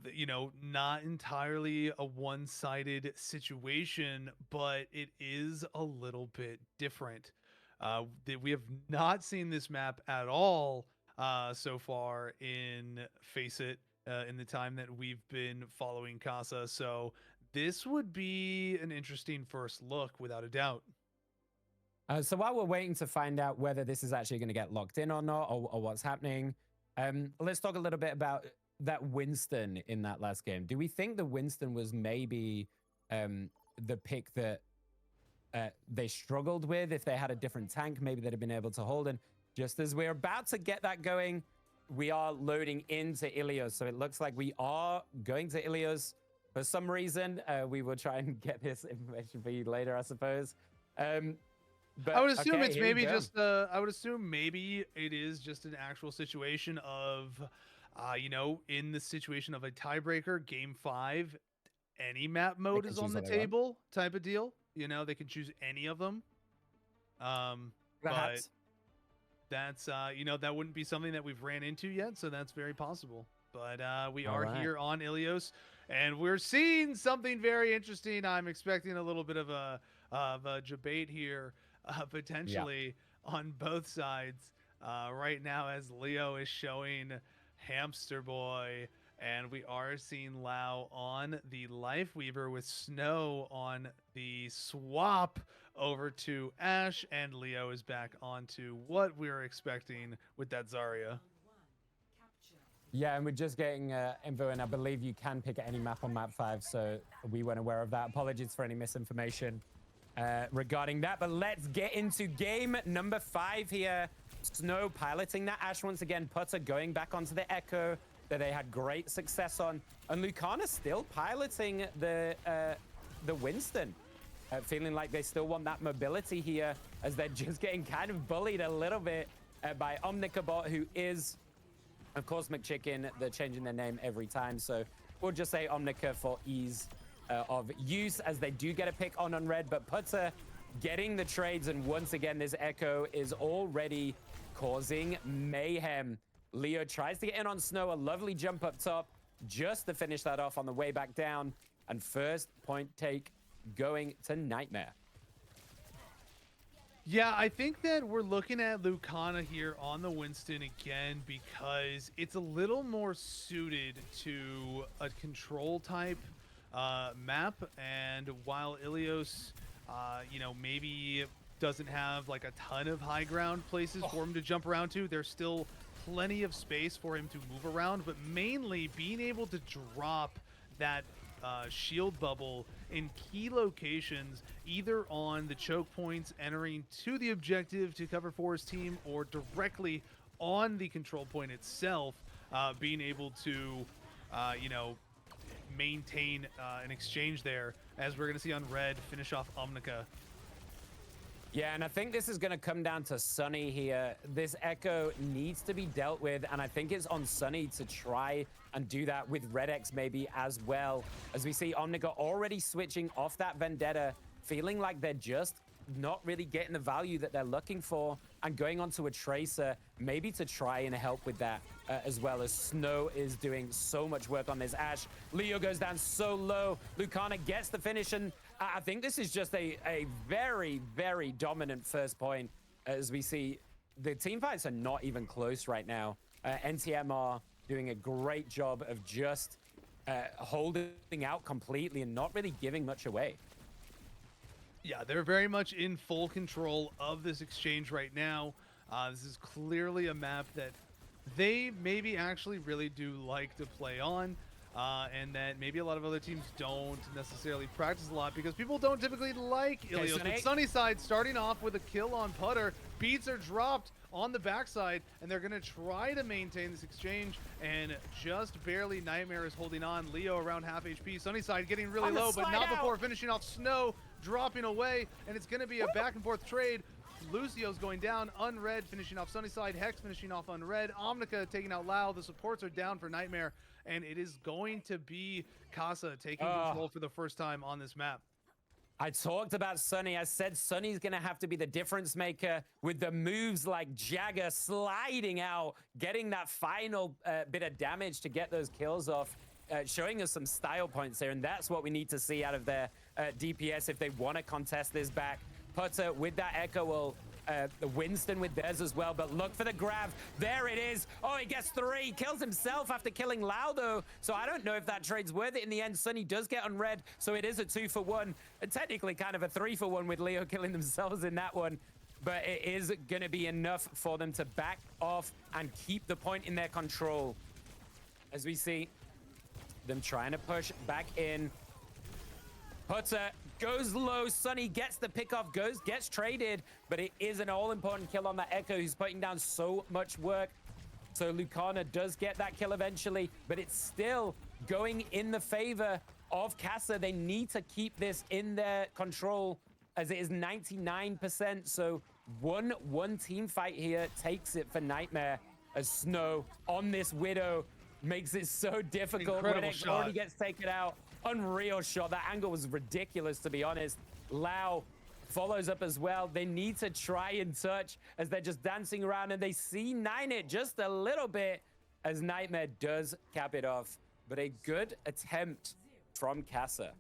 not entirely a one-sided situation, but it is a little bit different. We have not seen this map at all so far in FACEIT in the time that we've been following Kasa. So this would be an interesting first look, without a doubt. So while we're waiting to find out whether this is actually going to get locked in or not, or what's happening, let's talk a little bit about that Winston in that last game? Do we think the Winston was maybe the pick that they struggled with? If they had a different tank, maybe they'd have been able to hold. And just as we're about to get that going, we are loading into Ilios. So it looks like we are going to Ilios for some reason. We will try and get this information for you later, I suppose. But I would assume okay, it's here we maybe go. just I would assume maybe it is just an actual situation of you know, in the situation of a tiebreaker, game 5, any map mode can is on choose the what they want. table type of deal. You know, they can choose any of them. But Perhaps. that's you know, that wouldn't be something that we've ran into yet, so that's very possible. But we All are right. here on Ilios, and we're seeing something very interesting. I'm expecting a little bit of a debate here, potentially on both sides right now, as Leo is showing Hamster Boy, and we are seeing Lau on the Life Weaver with Snow on the swap over to Ash, and Leo is back onto what we were expecting with that Zarya. Yeah, and we're just getting info, and I believe you can pick any map on map 5, so we weren't aware of that. Apologies for any misinformation regarding that, but let's get into game number 5 here. Snow piloting that Ash once again, Putter going back onto the Echo that they had great success on, and Lucana still piloting the Winston. Feeling like they still want that mobility here, as they're just getting kind of bullied a little bit by Omnicabot, who is, of course, McChicken. They're changing their name every time, so we'll just say Omnica for ease of use, as they do get a pick on Unread. But Putter getting the trades, and once again, this Echo is already causing mayhem. Leo tries to get in on Snow, a lovely jump up top, just to finish that off on the way back down, and first point take going to Nightmare. Yeah, I think that we're looking at Lucana here on the Winston again because it's a little more suited to a control type map, and while Ilios, you know, maybe doesn't have like a ton of high ground places for him to jump around to, there's still plenty of space for him to move around, but mainly being able to drop that shield bubble in key locations, either on the choke points entering to the objective to cover for his team, or directly on the control point itself, being able to, you know, maintain an exchange there, as we're going to see on Red finish off Omnica. Yeah, and I think this is going to come down to Sunny here. This Echo needs to be dealt with, and I think it's on Sunny to try and do that with Red X maybe as well. As we see Omnica already switching off that Vendetta, feeling like they're just not really getting the value that they're looking for, and going onto a Tracer, maybe to try and help with that as well, as Snow is doing so much work on this Ash. Leo goes down so low. Lucana gets the finish, and I think this is just a very, very dominant first point, as we see the team fights are not even close right now. NTMR doing a great job of just holding out completely and not really giving much away. Yeah, they're very much in full control of this exchange right now. This is clearly a map that they maybe actually really do like to play on, and that maybe a lot of other teams don't necessarily practice a lot because people don't typically like Ilios. But Sunnyside starting off with a kill on Putter. Beats are dropped on the backside, and they're going to try to maintain this exchange, and just barely Nightmare is holding on. Leo around half HP. Sunnyside getting really low, but not before finishing off Snow, dropping away, and it's going to be a back and forth trade. Lucio's going down, Unread finishing off Sunnyside, Hex finishing off Unread, Omnica taking out Lau. The supports are down for Nightmare, and it is going to be Kasa taking control for the first time on this map. I talked about Sunny. I said Sunny's going to have to be the difference maker with the moves like Jagger sliding out, getting that final bit of damage to get those kills off, showing us some style points here, and that's what we need to see out of their DPS if they want to contest this back. Putter with that Echo will the Winston with theirs as well, but look for the grab. There it is. Oh, he gets 3. Kills himself after killing Laudo. So I don't know if that trade's worth it in the end. Sunny does get on red, so it is a 2-for-1. And technically kind of a 3-for-1 with Leo killing themselves in that one. But it is going to be enough for them to back off and keep the point in their control. as we see them trying to push back in. Putter goes low. Sunny gets the pick off, gets traded, but it is an all-important kill on that Echo, who's putting down so much work. So Lucana does get that kill eventually, but it's still going in the favor of Kasa. They need to keep this in their control, as it is 99%. So one team fight here takes it for Nightmare, as Snow on this Widow makes it so difficult. Incredible Redex shot. already gets taken out. Unreal shot. That angle was ridiculous, to be honest. Lau follows up as well. They need to try and touch as they're just dancing around, and they see Nine it just a little bit as Nightmare does cap it off. But a good attempt from Kasa.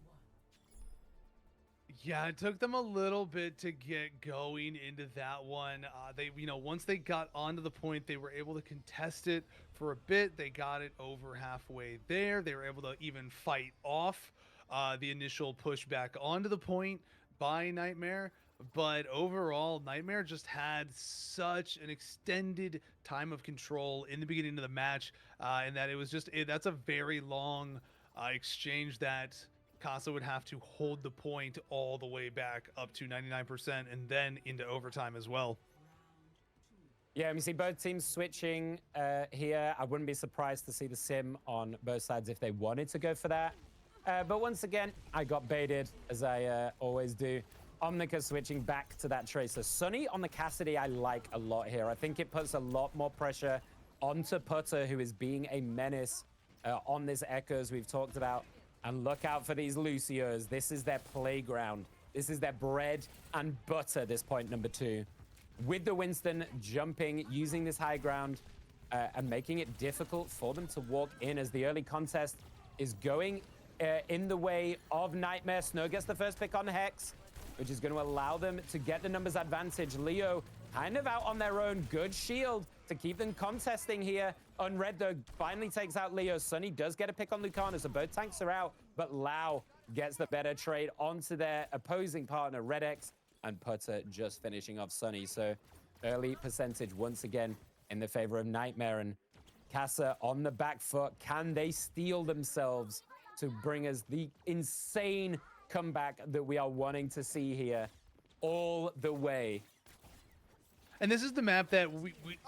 Yeah, it took them a little bit to get going into that one. They, once they got onto the point, they were able to contest it for a bit. They got it over halfway there. They were able to even fight off the initial push back onto the point by Nightmare. But overall, Nightmare just had such an extended time of control in the beginning of the match, and that it was just, that's a very long exchange that Kasa would have to hold the point all the way back up to 99% and then into overtime as well. Yeah, we see both teams switching here. I wouldn't be surprised to see the sim on both sides if they wanted to go for that. But once again, I got baited, as I always do. Omnica switching back to that Tracer. Sunny on the Cassidy I like a lot here. I think it puts a lot more pressure onto Putter, who is being a menace on this Echo, as we've talked about. And look out for these Lucios. This is their playground. This is their bread and butter, this point number 2. With the Winston jumping, using this high ground, and making it difficult for them to walk in, as the early contest is going in the way of Nightmare. Snow gets the first pick on Hex, which is going to allow them to get the numbers advantage. Leo kind of out on their own. Good shield to keep them contesting here. Unread, though, finally takes out Leo. Sunny does get a pick on Lucana, so both tanks are out, but Lau gets the better trade onto their opposing partner, Redex, and Putter just finishing off Sunny. So early percentage once again in the favor of Nightmare, and Kasa on the back foot. Can they steel themselves to bring us the insane comeback that we are wanting to see here all the way? And this is the map that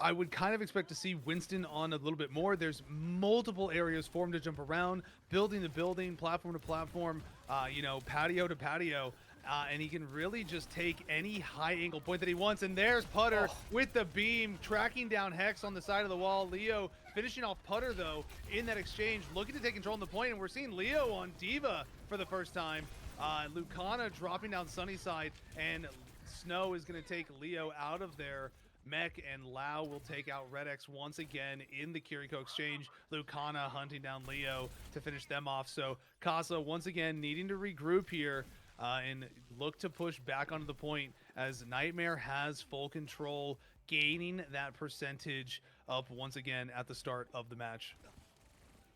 I would kind of expect to see Winston on a little bit more. There's multiple areas for him to jump around, building to building, platform to platform, patio to patio. And he can really just take any high angle point that he wants. And there's Putter with the beam, tracking down Hex on the side of the wall. Leo finishing off Putter, though, in that exchange, looking to take control on the point. And we're seeing Leo on Diva for the first time. Lucana dropping down Sunnyside, and Snow is going to take Leo out of their mech, and Lau will take out Redex once again in the Kiriko exchange. Lucana hunting down Leo to finish them off. So Kasa once again needing to regroup here and look to push back onto the point, as Nightmare has full control, gaining that percentage up once again at the start of the match.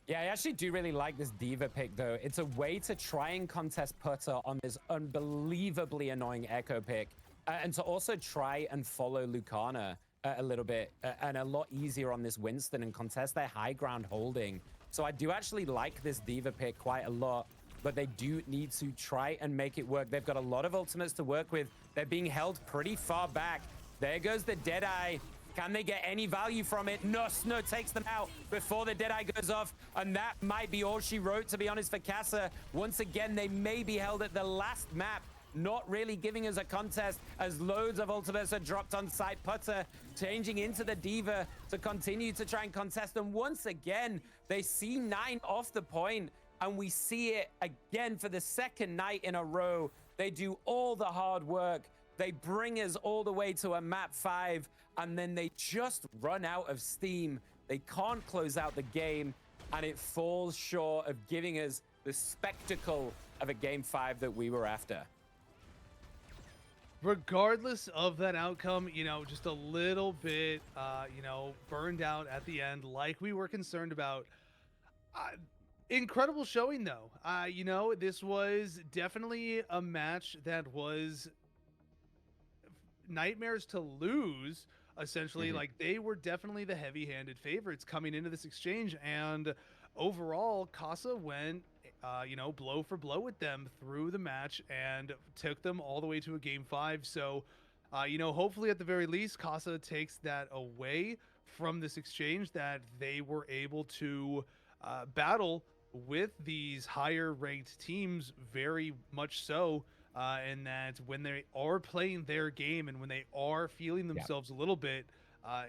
Yeah, I actually do really like this Diva pick, though. It's a way to try and contest Putter on this unbelievably annoying Echo pick, and to also try and follow Lucana a little bit, and a lot easier on this Winston, and contest their high ground holding. So I do actually like this Diva pick quite a lot, but they do need to try and make it work. They've got a lot of ultimates to work with. They're being held pretty far back. There goes the Deadeye. Can they get any value from it? No, Snow takes them out before the Deadeye goes off, and that might be all she wrote, to be honest, for Kasa. Once again, they may be held at the last map, not really giving us a contest, as loads of ultimates are dropped on site. Putter changing into the Diva to continue to try and contest them. Once again, they see 9 off the point, and we see it again for the second night in a row. They do all the hard work. They bring us all the way to a map 5, and then they just run out of steam. They can't close out the game, and it falls short of giving us the spectacle of a game 5 that we were after. Regardless of that outcome, just a little bit, burned out at the end, like we were concerned about. Incredible showing, though. This was definitely a match that was Nightmares to lose, essentially. Like, they were definitely the heavy-handed favorites coming into this exchange, and overall, Kasa went, blow for blow with them through the match and took them all the way to a game 5. So, hopefully at the very least, Kasa takes that away from this exchange, that they were able to battle with these higher ranked teams very much so, and that when they are playing their game and when they are feeling themselves a little bit,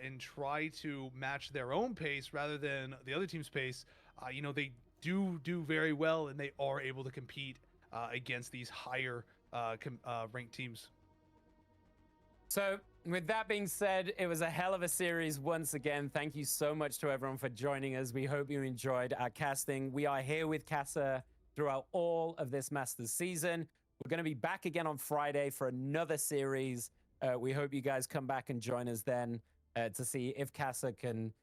and try to match their own pace rather than the other team's pace, they do very well, and they are able to compete against these higher ranked teams. So, with that being said, it was a hell of a series once again. Thank you so much to everyone for joining us. We hope you enjoyed our casting. We are here with Kasa throughout all of this Masters season. We're going to be back again on Friday for another series. We hope you guys come back and join us then to see if Kasa can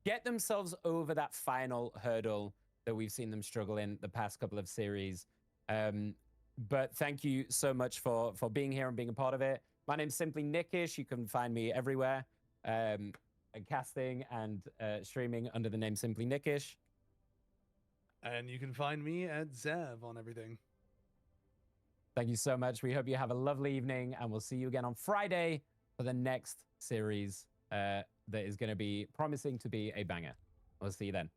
get themselves over that final hurdle that we've seen them struggle in the past couple of series. But thank you so much for being here and being a part of it. My name's Simply Nickish. You can find me everywhere, casting and streaming under the name Simply Nickish. And you can find me at Zev on everything. Thank you so much. We hope you have a lovely evening, and we'll see you again on Friday for the next series that is going to be promising to be a banger. We'll see you then.